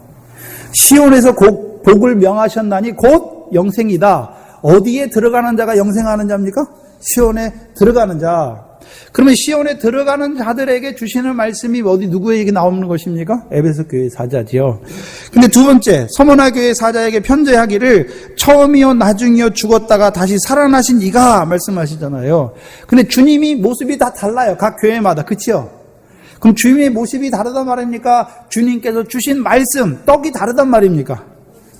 시온에서 복을 명하셨나니 곧 영생이다. 어디에 들어가는 자가 영생하는 자입니까? 시온에 들어가는 자. 그러면 시온에 들어가는 자들에게 주시는 말씀이 어디 누구에게 나오는 것입니까? 에베소 교회 사자지요. 근데 두 번째, 서머나 교회 사자에게 편지하기를 처음이요 나중이요 죽었다가 다시 살아나신 이가 말씀하시잖아요. 근데 주님이 모습이 다 달라요. 각 교회마다. 그치요? 그럼 주님의 모습이 다르단 말입니까? 주님께서 주신 말씀, 떡이 다르단 말입니까?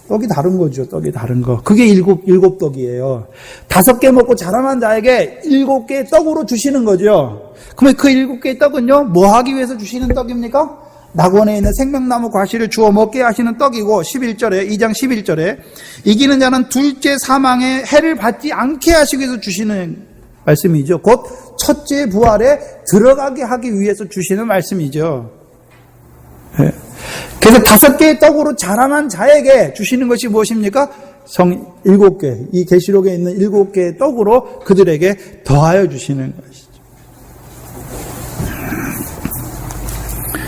떡이 다른 거죠. 떡이 다른 거. 그게 일곱 떡이에요. 5개 먹고 자라난 자에게 7개의 떡으로 주시는 거죠. 그러면 그 7개의 떡은요, 뭐 하기 위해서 주시는 떡입니까? 낙원에 있는 생명나무 과실을 주워 먹게 하시는 떡이고, 11절에, 2장 11절에, 이기는 자는 둘째 사망의 해를 받지 않게 하시기 위해서 주시는 말씀이죠. 곧 첫째 부활에 들어가게 하기 위해서 주시는 말씀이죠. 네. 그래서 5개의 떡으로 자라난 자에게 주시는 것이 무엇입니까? 7개, 이 계시록에 있는 7개의 떡으로 그들에게 더하여 주시는 것이죠.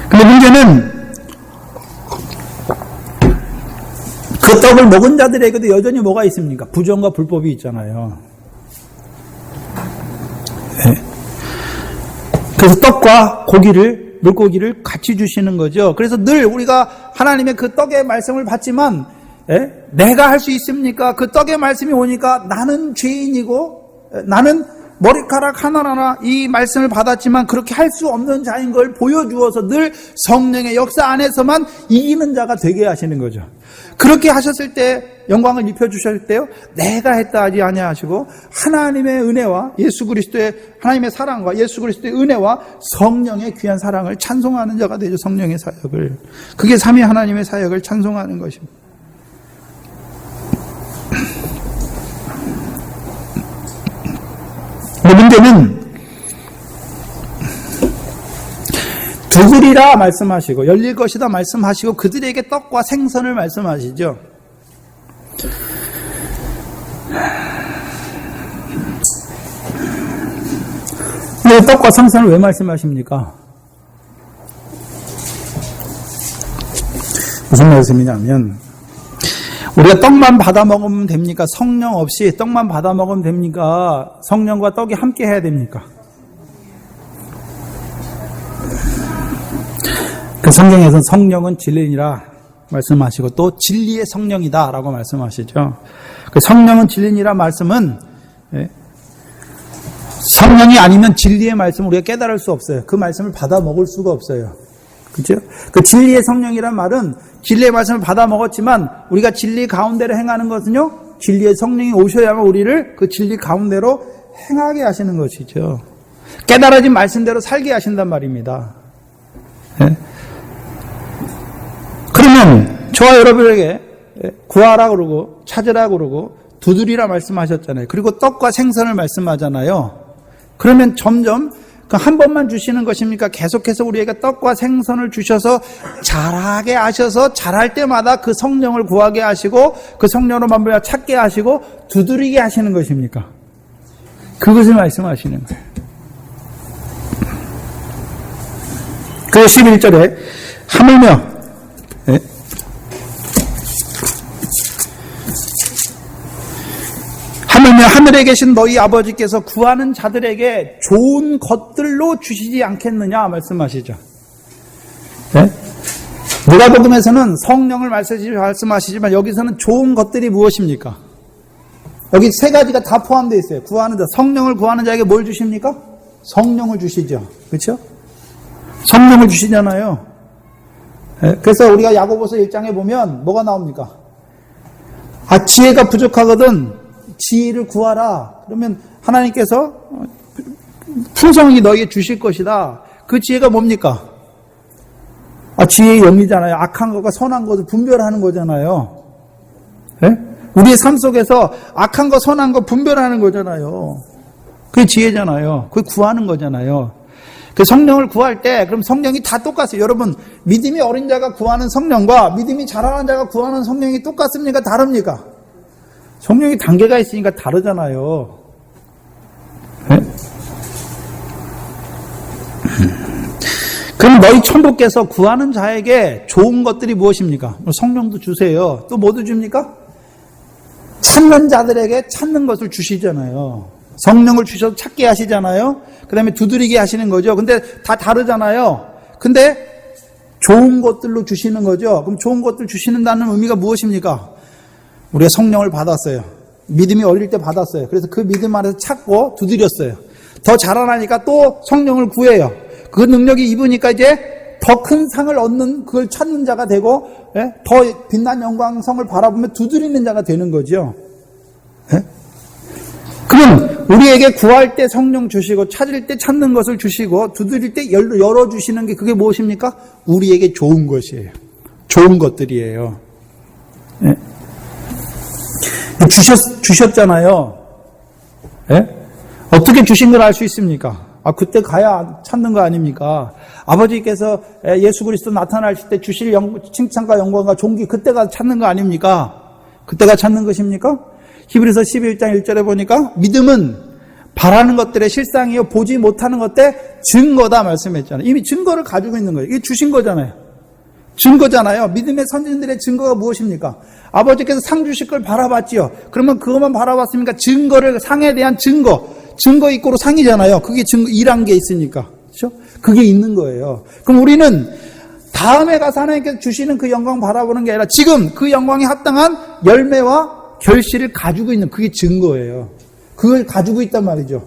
근데 문제는 그 떡을 먹은 자들에게도 여전히 뭐가 있습니까? 부정과 불법이 있잖아요. 네. 그래서 떡과 물고기를 같이 주시는 거죠. 그래서 늘 우리가 하나님의 그 떡의 말씀을 받지만 내가 할 수 있습니까? 그 떡의 말씀이 오니까 나는 죄인이고 나는 머리카락 하나하나 이 말씀을 받았지만 그렇게 할 수 없는 자인 걸 보여주어서 늘 성령의 역사 안에서만 이기는 자가 되게 하시는 거죠. 그렇게 하셨을 때 영광을 입혀주셨을 때요, 내가 했다 하지 아니하시고 하나님의 은혜와 예수 그리스도의 하나님의 사랑과 예수 그리스도의 은혜와 성령의 귀한 사랑을 찬송하는 자가 되죠. 성령의 사역을. 그게 삼위 하나님의 사역을 찬송하는 것입니다. 문제는 두드리라 말씀하시고 열릴 것이다 말씀하시고 그들에게 떡과 생선을 말씀하시죠. 왜 떡과 생선을 왜 말씀하십니까? 무슨 말씀이냐면 우리가 떡만 받아 먹으면 됩니까? 성령 없이 떡만 받아 먹으면 됩니까? 성령과 떡이 함께 해야 됩니까? 그 성경에서는 성령은 진리니라 말씀하시고 또 진리의 성령이다 라고 말씀하시죠. 그 성령은 진리니라 말씀은 성령이 아니면 진리의 말씀을 우리가 깨달을 수 없어요. 그 말씀을 받아 먹을 수가 없어요. 그죠? 그 진리의 성령이란 말은 진리의 말씀을 받아 먹었지만 우리가 진리 가운데로 행하는 것은요, 진리의 성령이 오셔야만 우리를 그 진리 가운데로 행하게 하시는 것이죠. 깨달아진 말씀대로 살게 하신단 말입니다. 네? 그러면 저와 여러분에게 구하라 그러고 찾으라 그러고 두드리라 말씀하셨잖아요. 그리고 떡과 생선을 말씀하잖아요. 그러면 점점 그 한 번만 주시는 것입니까? 계속해서 우리에게 떡과 생선을 주셔서 잘하게 하셔서 잘할 때마다 그 성령을 구하게 하시고 그 성령으로 만물어 찾게 하시고 두드리게 하시는 것입니까? 그것을 말씀하시는 거예요. 그 11절에 하물며 하늘에 계신 너희 아버지께서 구하는 자들에게 좋은 것들로 주시지 않겠느냐 말씀하시죠. 네? 누가복음에서는 성령을 말씀하시지만 여기서는 좋은 것들이 무엇입니까? 여기 세 가지가 다 포함되어 있어요. 구하는 자, 성령을 구하는 자에게 뭘 주십니까? 성령을 주시죠. 그렇죠? 성령을 주시잖아요. 네? 그래서 우리가 야고보서 1장에 보면 뭐가 나옵니까? 지혜가 부족하거든 지혜를 구하라. 그러면 하나님께서 풍성히 너에게 주실 것이다. 그 지혜가 뭡니까? 지혜의 영이잖아요. 악한 것과 선한 것을 분별하는 거잖아요. 네? 우리의 삶 속에서 악한 것, 선한 것 분별하는 거잖아요. 그게 지혜잖아요. 그게 구하는 거잖아요. 그 성령을 구할 때 그럼 성령이 다 똑같아요. 여러분, 믿음이 어린 자가 구하는 성령과 믿음이 자라는 자가 구하는 성령이 똑같습니까? 다릅니까? 성령이 단계가 있으니까 다르잖아요. 네? 그럼 너희 천부께서 구하는 자에게 좋은 것들이 무엇입니까? 성령도 주세요. 또 뭐도 줍니까? 찾는 자들에게 찾는 것을 주시잖아요. 성령을 주셔서 찾게 하시잖아요. 그 다음에 두드리게 하시는 거죠. 근데 다 다르잖아요. 근데 좋은 것들로 주시는 거죠. 그럼 좋은 것들 주시는다는 의미가 무엇입니까? 우리가 성령을 받았어요. 믿음이 어릴 때 받았어요. 그래서 그 믿음 안에서 찾고 두드렸어요. 더 자라나니까 또 성령을 구해요. 그 능력이 입으니까 이제 더 큰 상을 얻는 그걸 찾는 자가 되고 더 빛난 영광성을 바라보며 두드리는 자가 되는 거죠. 그럼 우리에게 구할 때 성령 주시고 찾을 때 찾는 것을 주시고 두드릴 때 열어주시는 게 그게 무엇입니까? 우리에게 좋은 것이에요. 좋은 것들이에요. 주셨잖아요. 어떻게 주신 걸 알 수 있습니까? 그때 가야 찾는 거 아닙니까? 아버지께서 예수 그리스도 나타나실 때 주실 칭찬과 영광과 존귀 그때가 찾는 거 아닙니까? 그때가 찾는 것입니까? 히브리서 11장 1절에 보니까 믿음은 바라는 것들의 실상이요 보지 못하는 것들의 증거다 말씀했잖아요. 이미 증거를 가지고 있는 거예요. 이게 주신 거잖아요. 증거잖아요. 믿음의 선진들의 증거가 무엇입니까? 아버지께서 상 주실 걸 바라봤지요. 그러면 그것만 바라봤으니까 증거를, 상에 대한 증거 이꼬로 상이잖아요. 그게 증거, 일한 게 있으니까. 그렇죠? 그게 있는 거예요. 그럼 우리는 다음에 가서 하나님께서 주시는 그 영광 바라보는 게 아니라 지금 그 영광에 합당한 열매와 결실을 가지고 있는 그게 증거예요. 그걸 가지고 있단 말이죠.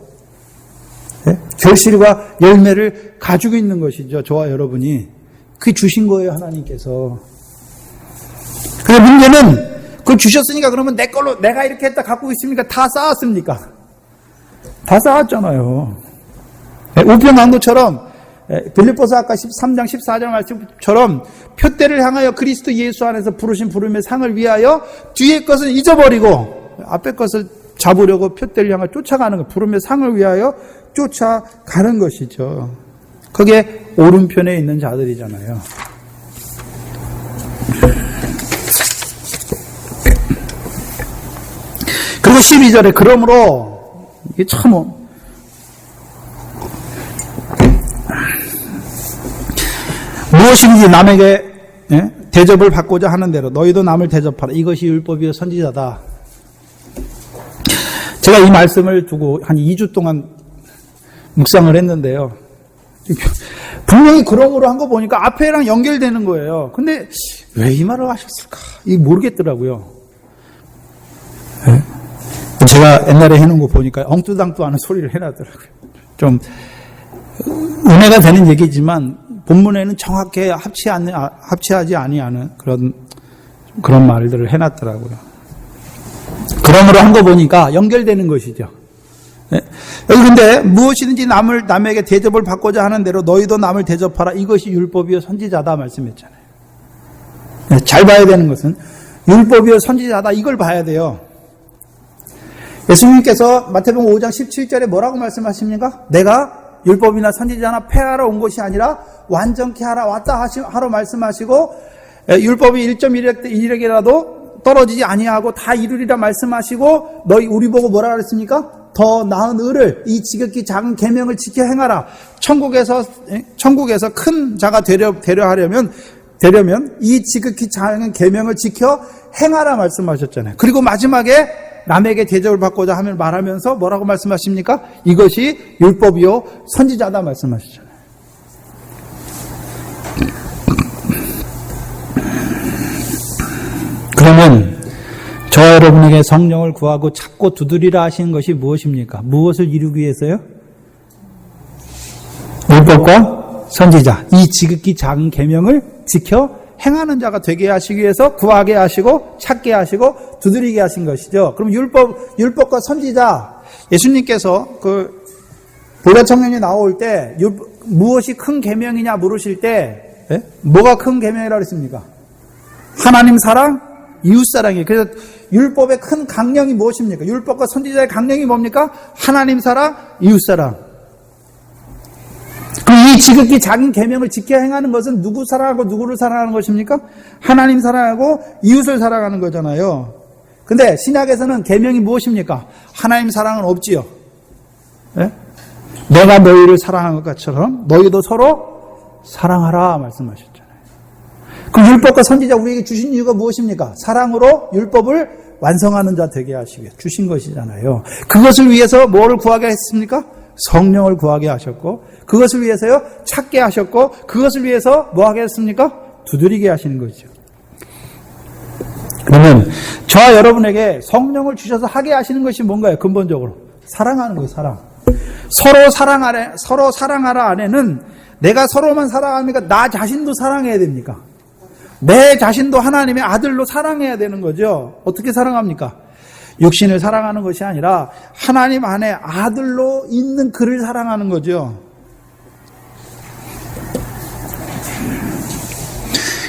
네? 결실과 열매를 가지고 있는 것이죠. 저와 여러분이. 그게 주신 거예요. 하나님께서. 근데 문제는 그걸 주셨으니까 그러면 내 걸로 내가 이렇게 했다 갖고 있습니까? 다 쌓았습니까? 다 쌓았잖아요. 네? 우편강도처럼 빌립보서 아까 13장 14장 말씀처럼 표대를 향하여 그리스도 예수 안에서 부르신 부름의 상을 위하여 뒤의 것은 잊어버리고 앞의 것을 잡으려고 표대를 향해 쫓아가는 것, 부름의 상을 위하여 쫓아가는 것이죠. 그게 오른편에 있는 자들이잖아요. 그리고 12절에 그러므로 이게 참 무엇인지 남에게 대접을 받고자 하는 대로 너희도 남을 대접하라. 이것이 율법이요 선지자다. 제가 이 말씀을 두고 한 2주 동안 묵상을 했는데요. 분명히 그러므로 한 거 보니까 앞에랑 연결되는 거예요. 근데 왜 이 말을 하셨을까? 이게 모르겠더라고요. 제가 옛날에 해놓은 거 보니까 엉뚜당뚜 하는 소리를 해놨더라고요. 좀 은혜가 되는 얘기지만 본문에는 정확히 합치하지 아니하는 그런 말들을 해놨더라고요. 그러므로 한 거 보니까 연결되는 것이죠. 여기 근데 무엇이든지 남에게 대접을 받고자 하는 대로 너희도 남을 대접하라. 이것이 율법이요 선지자다 말씀했잖아요. 잘 봐야 되는 것은 율법이요 선지자다. 이걸 봐야 돼요. 예수님께서 마태복음 5장 17절에 뭐라고 말씀하십니까? 내가 율법이나 선지자나 폐하러 온 것이 아니라 완전케 하라 왔다 하러 말씀하시고 율법이 1.1핵이라도 떨어지지 아니하고 다 이루리라 말씀하시고 너희 우리 보고 뭐라 그랬습니까? 더 나은 의를 이 지극히 작은 계명을 지켜 행하라. 천국에서 큰 자가 되려 하려면 이 지극히 작은 계명을 지켜 행하라 말씀하셨잖아요. 그리고 마지막에 남에게 대접을 받고자 하면 말하면서 뭐라고 말씀하십니까? 이것이 율법이요 선지자다 말씀하시잖아요. 그러면 저와 여러분에게 성령을 구하고 찾고 두드리라 하시는 것이 무엇입니까? 무엇을 이루기 위해서요? 율법과 선지자, 이 지극히 작은 계명을 지켜 행하는 자가 되게 하시기 위해서 구하게 하시고 찾게 하시고 두드리게 하신 것이죠. 그럼 율법과 선지자, 예수님께서 그 보좌 청년이 나올 때 무엇이 큰 계명이냐 물으실 때 뭐가 큰 계명이라고 했습니까? 하나님 사랑, 이웃 사랑이에요. 그래서 율법의 큰 강령이 무엇입니까? 율법과 선지자의 강령이 뭡니까? 하나님 사랑, 이웃 사랑. 이 지극히 작은 계명을 지켜 행하는 것은 누구 사랑하고 누구를 사랑하는 것입니까? 하나님 사랑하고 이웃을 사랑하는 거잖아요. 근데 신약에서는 계명이 무엇입니까? 하나님 사랑은 없지요. 네? 내가 너희를 사랑한 것처럼 너희도 서로 사랑하라 말씀하셨잖아요. 그럼 율법과 선지자 우리에게 주신 이유가 무엇입니까? 사랑으로 율법을 완성하는 자 되게 하시기 위해 주신 것이잖아요. 그것을 위해서 뭐를 구하게 했습니까? 성령을 구하게 하셨고, 그것을 위해서요 찾게 하셨고, 그것을 위해서 뭐 하게 했습니까? 두드리게 하시는 거죠. 그러면 저와 여러분에게 성령을 주셔서 하게 하시는 것이 뭔가요? 근본적으로 사랑하는 거예요. 사랑. 서로 사랑하라 안에는 내가 서로만 사랑합니까? 나 자신도 사랑해야 됩니까? 내 자신도 하나님의 아들로 사랑해야 되는 거죠. 어떻게 사랑합니까? 육신을 사랑하는 것이 아니라 하나님 안에 아들로 있는 그를 사랑하는 거죠.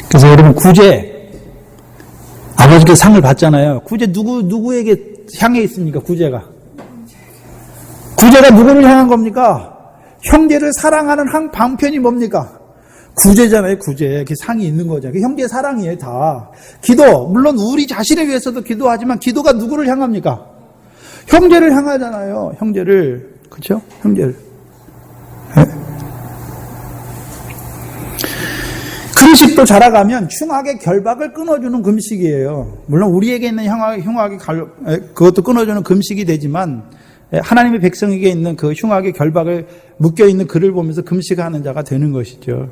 그래서 여러분 구제, 아버지께 상을 받잖아요. 구제 누구에게 향해 있습니까? 구제가 누구를 향한 겁니까? 형제를 사랑하는 한 방편이 뭡니까? 구제잖아요. 구제. 그 상이 있는 거죠. 그 형제 사랑이에요. 다. 기도, 물론 우리 자신을 위해서도 기도하지만 기도가 누구를 향합니까? 형제를 향하잖아요. 형제를. 그렇죠? 형제를. 네? 금식도 자라가면 흉악의 결박을 끊어주는 금식이에요. 물론 우리에게 있는 흉악의 그것도 끊어주는 금식이 되지만 하나님의 백성에게 있는 그 흉악의 결박을 묶여있는 그를 보면서 금식하는 자가 되는 것이죠.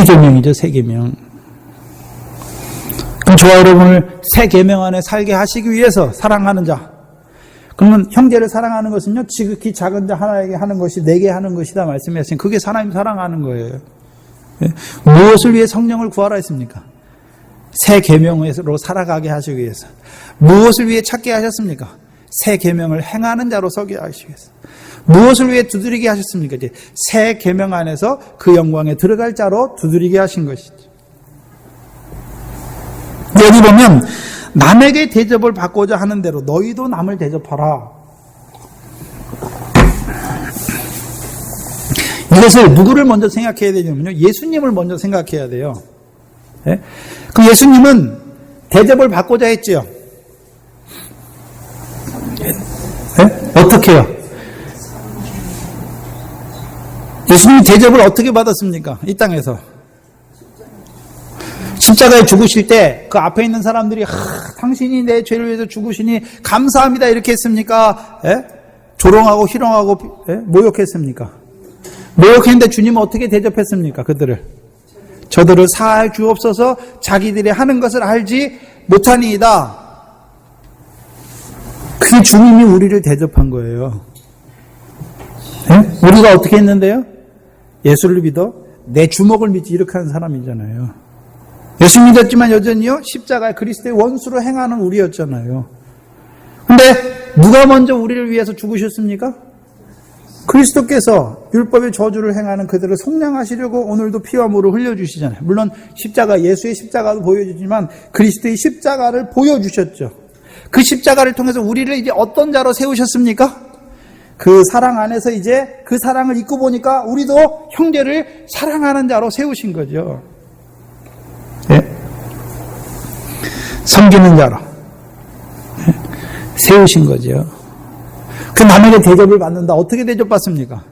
새 계명이죠, 새 계명. 그럼 저와 여러분을 새 계명 안에 살게 하시기 위해서 사랑하는 자. 그러면 형제를 사랑하는 것은요, 지극히 작은 자 하나에게 하는 것이 내게 하는 것이다 말씀하신 그게 하나님 사랑하는 거예요. 무엇을 위해 성령을 구하라 했습니까? 새 계명으로 살아가게 하시기 위해서. 무엇을 위해 찾게 하셨습니까? 새 계명을 행하는 자로 서게 하시기 위해서. 무엇을 위해 두드리게 하셨습니까? 이제 새 계명 안에서 그 영광에 들어갈 자로 두드리게 하신 것이죠. 여기 보면 남에게 대접을 받고자 하는 대로 너희도 남을 대접하라. 이것을 누구를 먼저 생각해야 되냐면요, 예수님을 먼저 생각해야 돼요. 예? 그 예수님은 대접을 받고자 했지요. 예? 어떻게 해요? 예수님이 대접을 어떻게 받았습니까? 이 땅에서. 십자가에 죽으실 때 그 앞에 있는 사람들이 당신이 내 죄를 위해서 죽으시니 감사합니다 이렇게 했습니까? 예? 조롱하고 희롱하고 예? 모욕했습니까? 모욕했는데 주님은 어떻게 대접했습니까? 그들을. 저들을 사하여 주옵소서 자기들이 하는 것을 알지 못하니이다. 그 주님이 우리를 대접한 거예요. 예? 우리가 어떻게 했는데요? 예수를 믿어 내 주먹을 믿지 이렇게 하는 사람이잖아요. 예수 믿었지만 여전히요 십자가에 그리스도의 원수로 행하는 우리였잖아요. 근데 누가 먼저 우리를 위해서 죽으셨습니까? 그리스도께서 율법의 저주를 행하는 그들을 속량하시려고 오늘도 피와 물을 흘려주시잖아요. 물론 십자가, 예수의 십자가도 보여주지만 그리스도의 십자가를 보여주셨죠. 그 십자가를 통해서 우리를 이제 어떤 자로 세우셨습니까? 그 사랑 안에서 이제 그 사랑을 잊고 보니까 우리도 형제를 사랑하는 자로 세우신 거죠. 예? 섬기는 자로 세우신 거죠. 그 남에게 대접을 받는다. 어떻게 대접받습니까?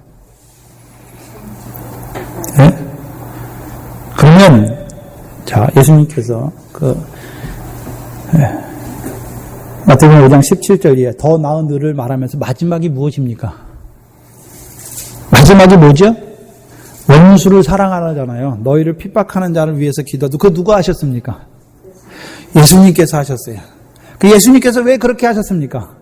예? 그러면 자 예수님께서 마태복음 5장 17절이에요. 더 나은 늘을 말하면서 마지막이 무엇입니까? 마지막이 뭐죠? 원수를 사랑하라잖아요. 너희를 핍박하는 자를 위해서 기도도. 그거 누가 하셨습니까? 예수님께서 하셨어요. 그 예수님께서 왜 그렇게 하셨습니까?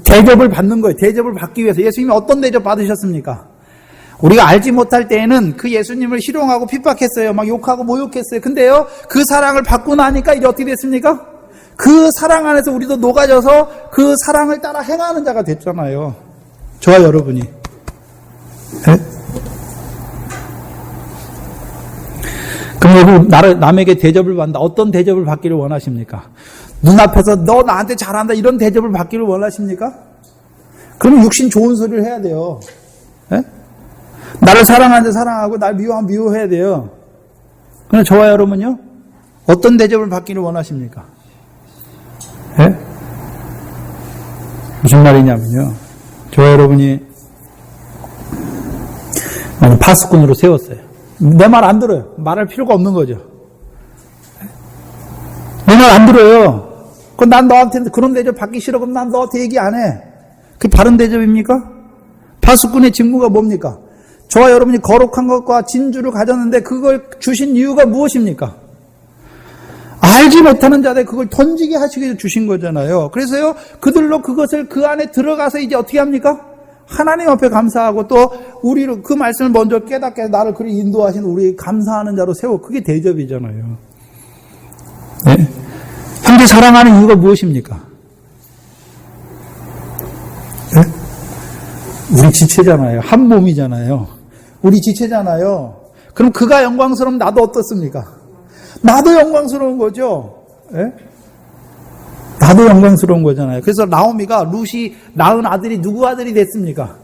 대접을 받는 거예요. 대접을 받기 위해서. 예수님이 어떤 대접 받으셨습니까? 우리가 알지 못할 때에는 그 예수님을 희롱하고 핍박했어요. 막 욕하고 모욕했어요. 근데요, 그 사랑을 받고 나니까 이제 어떻게 됐습니까? 그 사랑 안에서 우리도 녹아져서 그 사랑을 따라 행하는 자가 됐잖아요. 저와 여러분이. 네? 그럼 남에게 대접을 받는다. 어떤 대접을 받기를 원하십니까? 눈앞에서 너 나한테 잘한다 이런 대접을 받기를 원하십니까? 그러면 육신 좋은 소리를 해야 돼요. 네? 나를 사랑하는데 사랑하고 날 미워하면 미워해야 돼요. 그럼 저와 여러분요? 어떤 대접을 받기를 원하십니까? 네? 무슨 말이냐면요. 저와 여러분이 파수꾼으로 세웠어요. 내 말 안 들어요. 말할 필요가 없는 거죠. 내 말 안 들어요. 그럼 난 너한테 그런 대접 받기 싫어. 그럼 난 너한테 얘기 안 해. 그게 바른 대접입니까? 파수꾼의 직무가 뭡니까? 저와 여러분이 거룩한 것과 진주를 가졌는데 그걸 주신 이유가 무엇입니까? 알지 못하는 자들 그걸 던지게 하시기 위해서 주신 거잖아요. 그래서요, 그들로 그것을 그 안에 들어가서 이제 어떻게 합니까? 하나님 앞에 감사하고 또 우리로 그 말씀을 먼저 깨닫게 나를 그리 인도하신 우리 감사하는 자로 세워. 그게 대접이잖아요. 네? 형제 사랑하는 이유가 무엇입니까? 네? 우리 지체잖아요. 한 몸이잖아요. 우리 지체잖아요. 그럼 그가 영광스러우면 나도 어떻습니까? 나도 영광스러운 거죠. 네? 나도 영광스러운 거잖아요. 그래서 나오미가 룻이 낳은 아들이 누구 아들이 됐습니까?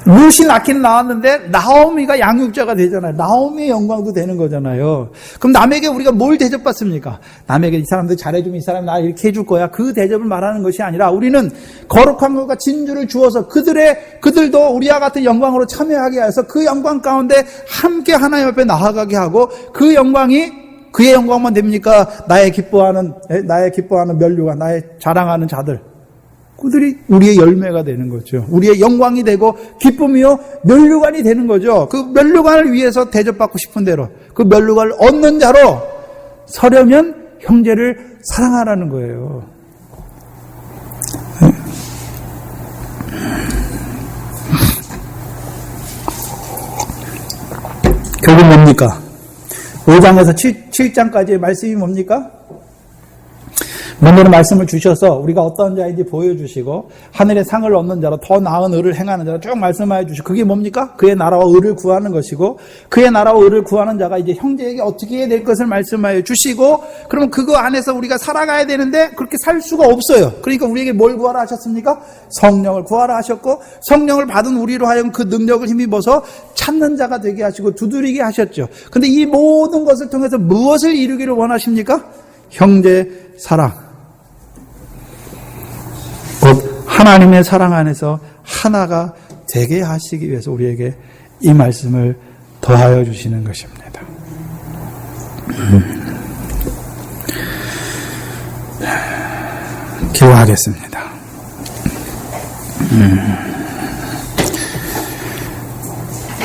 룻이 낳기는 나왔는데 나오미가 양육자가 되잖아요. 나오미의 영광도 되는 거잖아요. 그럼 남에게 우리가 뭘 대접받습니까? 남에게 이 사람들 잘해주면 이 사람 나 이렇게 해줄 거야. 그 대접을 말하는 것이 아니라 우리는 거룩한 것과 진주를 주어서 그들도 우리와 같은 영광으로 참여하게 해서 그 영광 가운데 함께 하나님 앞에 나아가게 하고 그 영광이 그의 영광만 됩니까? 나의 기뻐하는 멸류관, 나의 자랑하는 자들. 그들이 우리의 열매가 되는 거죠. 우리의 영광이 되고 기쁨이요 면류관이 되는 거죠. 그 면류관을 위해서 대접받고 싶은 대로 그 면류관을 얻는 자로 서려면 형제를 사랑하라는 거예요. 결국 뭡니까? 5장에서 7장까지의 말씀이 뭡니까? 먼저는 말씀을 주셔서 우리가 어떤 자인지 보여주시고 하늘의 상을 얻는 자로 더 나은 의를 행하는 자로 쭉 말씀하여 주시고 그게 뭡니까? 그의 나라와 의를 구하는 것이고 그의 나라와 의를 구하는 자가 이제 형제에게 어떻게 해야 될 것을 말씀하여 주시고 그러면 그거 안에서 우리가 살아가야 되는데 그렇게 살 수가 없어요. 그러니까 우리에게 뭘 구하라 하셨습니까? 성령을 구하라 하셨고 성령을 받은 우리로 하여금 그 능력을 힘입어서 찾는 자가 되게 하시고 두드리게 하셨죠. 근데 이 모든 것을 통해서 무엇을 이루기를 원하십니까? 형제 사랑. 곧 하나님의 사랑 안에서 하나가 되게 하시기 위해서 우리에게 이 말씀을 더하여 주시는 것입니다. 기도하겠습니다.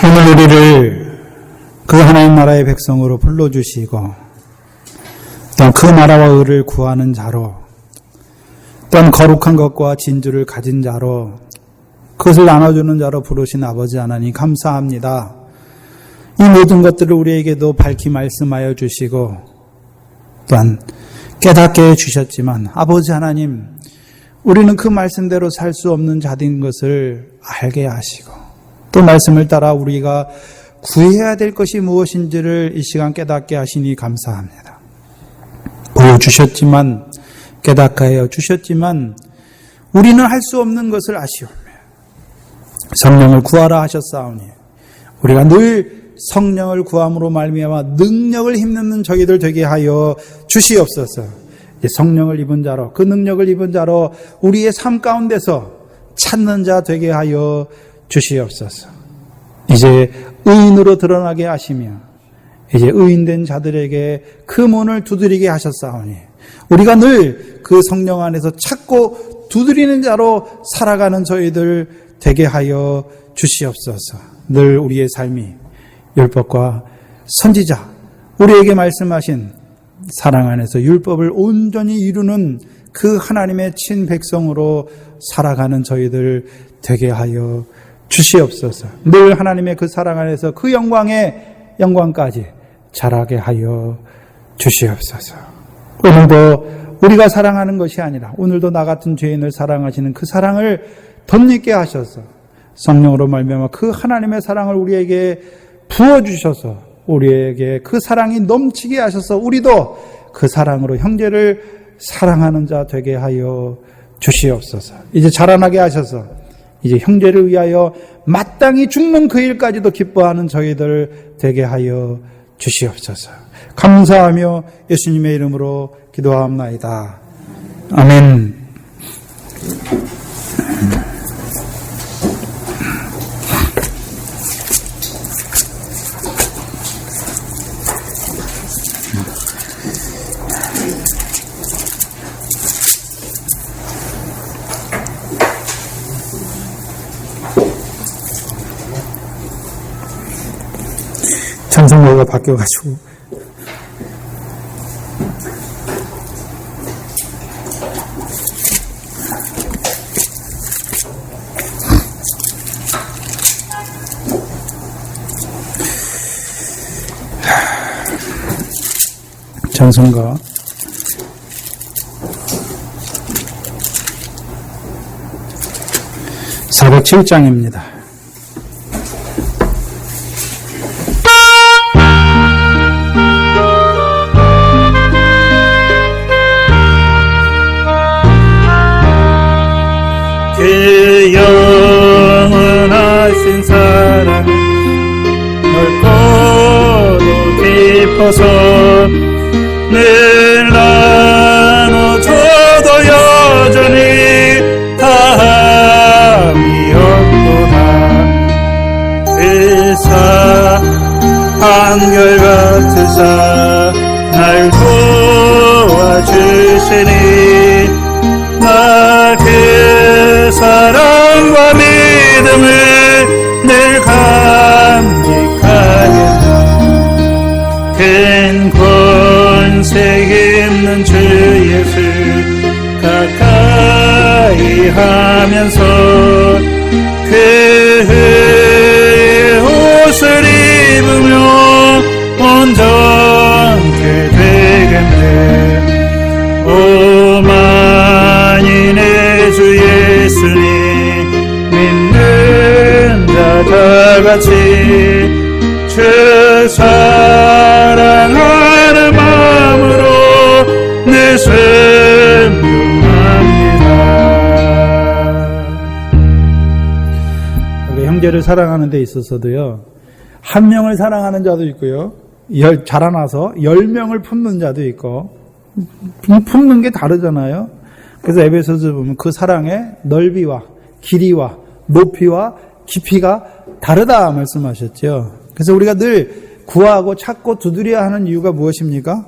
오늘 우리를 그 하나님 나라의 백성으로 불러주시고 또 그 나라와 의를 구하는 자로 또한 거룩한 것과 진주를 가진 자로 그것을 나눠주는 자로 부르신 아버지 하나님 감사합니다. 이 모든 것들을 우리에게도 밝히 말씀하여 주시고 또한 깨닫게 해주셨지만 아버지 하나님 우리는 그 말씀대로 살 수 없는 자인 것을 알게 하시고 또 말씀을 따라 우리가 구해야 될 것이 무엇인지를 이 시간 깨닫게 하시니 감사합니다. 보여주셨지만 깨닫게 하여 주셨지만 우리는 할 수 없는 것을 아시오며 성령을 구하라 하셨사오니 우리가 늘 성령을 구함으로 말미암아 능력을 힘쓰는 저희들 되게 하여 주시옵소서. 성령을 입은 자로 그 능력을 입은 자로 우리의 삶 가운데서 찾는 자 되게 하여 주시옵소서. 이제 의인으로 드러나게 하시며 이제 의인된 자들에게 그 문을 두드리게 하셨사오니 우리가 늘 그 성령 안에서 찾고 두드리는 자로 살아가는 저희들 되게 하여 주시옵소서. 늘 우리의 삶이 율법과 선지자 우리에게 말씀하신 사랑 안에서 율법을 온전히 이루는 그 하나님의 친백성으로 살아가는 저희들 되게 하여 주시옵소서. 늘 하나님의 그 사랑 안에서 그 영광의 영광까지 자라게 하여 주시옵소서. 오늘도 우리가 사랑하는 것이 아니라 오늘도 나 같은 죄인을 사랑하시는 그 사랑을 덧입게 하셔서 성령으로 말미암아 그 하나님의 사랑을 우리에게 부어주셔서 우리에게 그 사랑이 넘치게 하셔서 우리도 그 사랑으로 형제를 사랑하는 자 되게 하여 주시옵소서. 이제 자라나게 하셔서 이제 형제를 위하여 마땅히 죽는 그 일까지도 기뻐하는 저희들 되게 하여 주시옵소서. 감사하며 예수님의 이름으로 기도하옵나이다. 아멘. 찬송가가 바뀌어가지고 찬송가 407장입니다. 그 영원하신 사랑 넓고도 깊어서 늘 나눠줘도 여전히 다함이 없도다. 그 사 한결같은 사 날 도와주시니 나 권세 있는 주 예수 가까이 하면서 그의 옷을 입으며 온전케 되겠네. 오 만인의 주 예수님 믿는 자 다같이 주 사랑하는 마음으로 늘 순종합니다. 형제를 사랑하는 데 있어서도요, 한 명을 사랑하는 자도 있고요, 자라나서 10명을 품는 자도 있고, 품는 게 다르잖아요. 그래서 에베소서 보면 그 사랑의 넓이와 길이와 높이와 깊이가 다르다 말씀하셨죠. 그래서 우리가 늘 구하고 찾고 두드려야 하는 이유가 무엇입니까?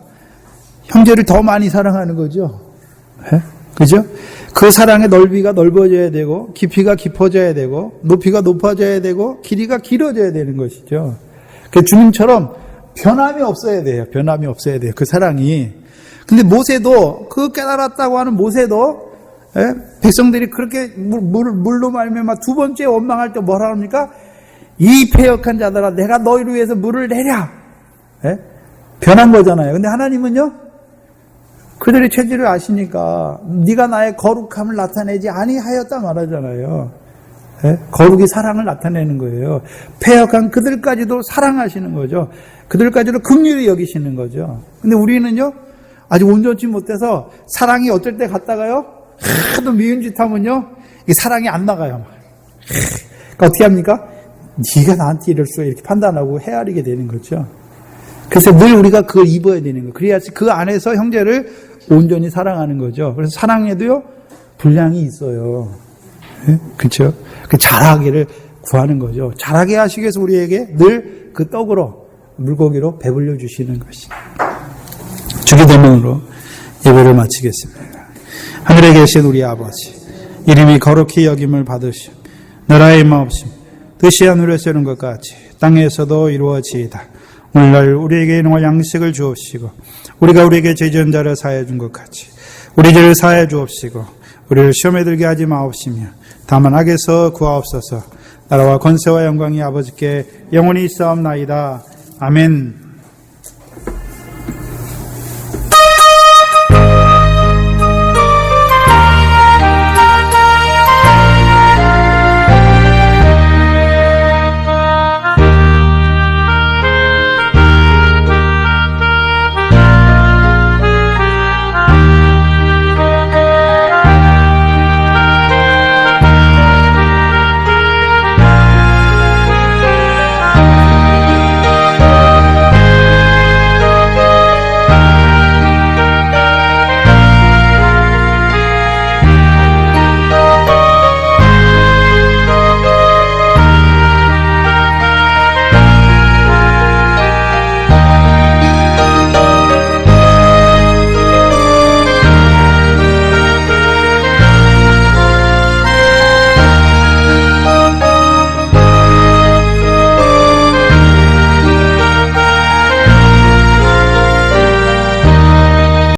형제를 더 많이 사랑하는 거죠. 네? 그죠? 그 사랑의 넓이가 넓어져야 되고, 깊이가 깊어져야 되고, 높이가 높아져야 되고, 길이가 길어져야 되는 것이죠. 그 주님처럼 변함이 없어야 돼요. 변함이 없어야 돼요. 그 사랑이. 근데 모세도, 그 깨달았다고 하는 모세도, 백성들이 그렇게 물로 말미암아 두 번째 원망할 때 뭐라 합니까? 이 패역한 자들아, 내가 너희를 위해서 물을 내랴. 변한 거잖아요. 근데 하나님은요, 그들의 체질을 아시니까 네가 나의 거룩함을 나타내지 아니하였다 말하잖아요. 거룩이 사랑을 나타내는 거예요. 패역한 그들까지도 사랑하시는 거죠. 그들까지도 긍휼히 여기시는 거죠. 근데 우리는요, 아직 온전치 못해서 사랑이 어쩔 때 갔다가요, 하도 미운 짓 하면요, 이 사랑이 안 나가요. 그러니까 어떻게 합니까? 네가 나한테 이럴 수 이렇게 판단하고 헤아리게 되는 거죠. 그래서 늘 우리가 그걸 입어야 되는 거예요. 그래야지 그 안에서 형제를 온전히 사랑하는 거죠. 그래서 사랑에도요, 분량이 있어요. 그렇죠? 그 잘하기를 구하는 거죠. 잘하게 하시기 위해서 우리에게 늘 그 떡으로, 물고기로 배불려 주시는 것이. 주기도문으로 예배를 마치겠습니다. 하늘에 계신 우리 아버지, 이름이 거룩히 여김을 받으시오. 나라의 마옵심, 뜻이 하늘에서 이룬 것 같이 땅에서도 이루어지이다. 오늘날 우리에게 일용할 양식을 주옵시고, 우리가 우리에게 죄지은 자를 사하여 준 것 같이 우리 죄를 사하여 주옵시고, 우리를 시험에 들게 하지 마옵시며 다만 악에서 구하옵소서. 나라와 권세와 영광이 아버지께 영원히 있사옵나이다. 아멘.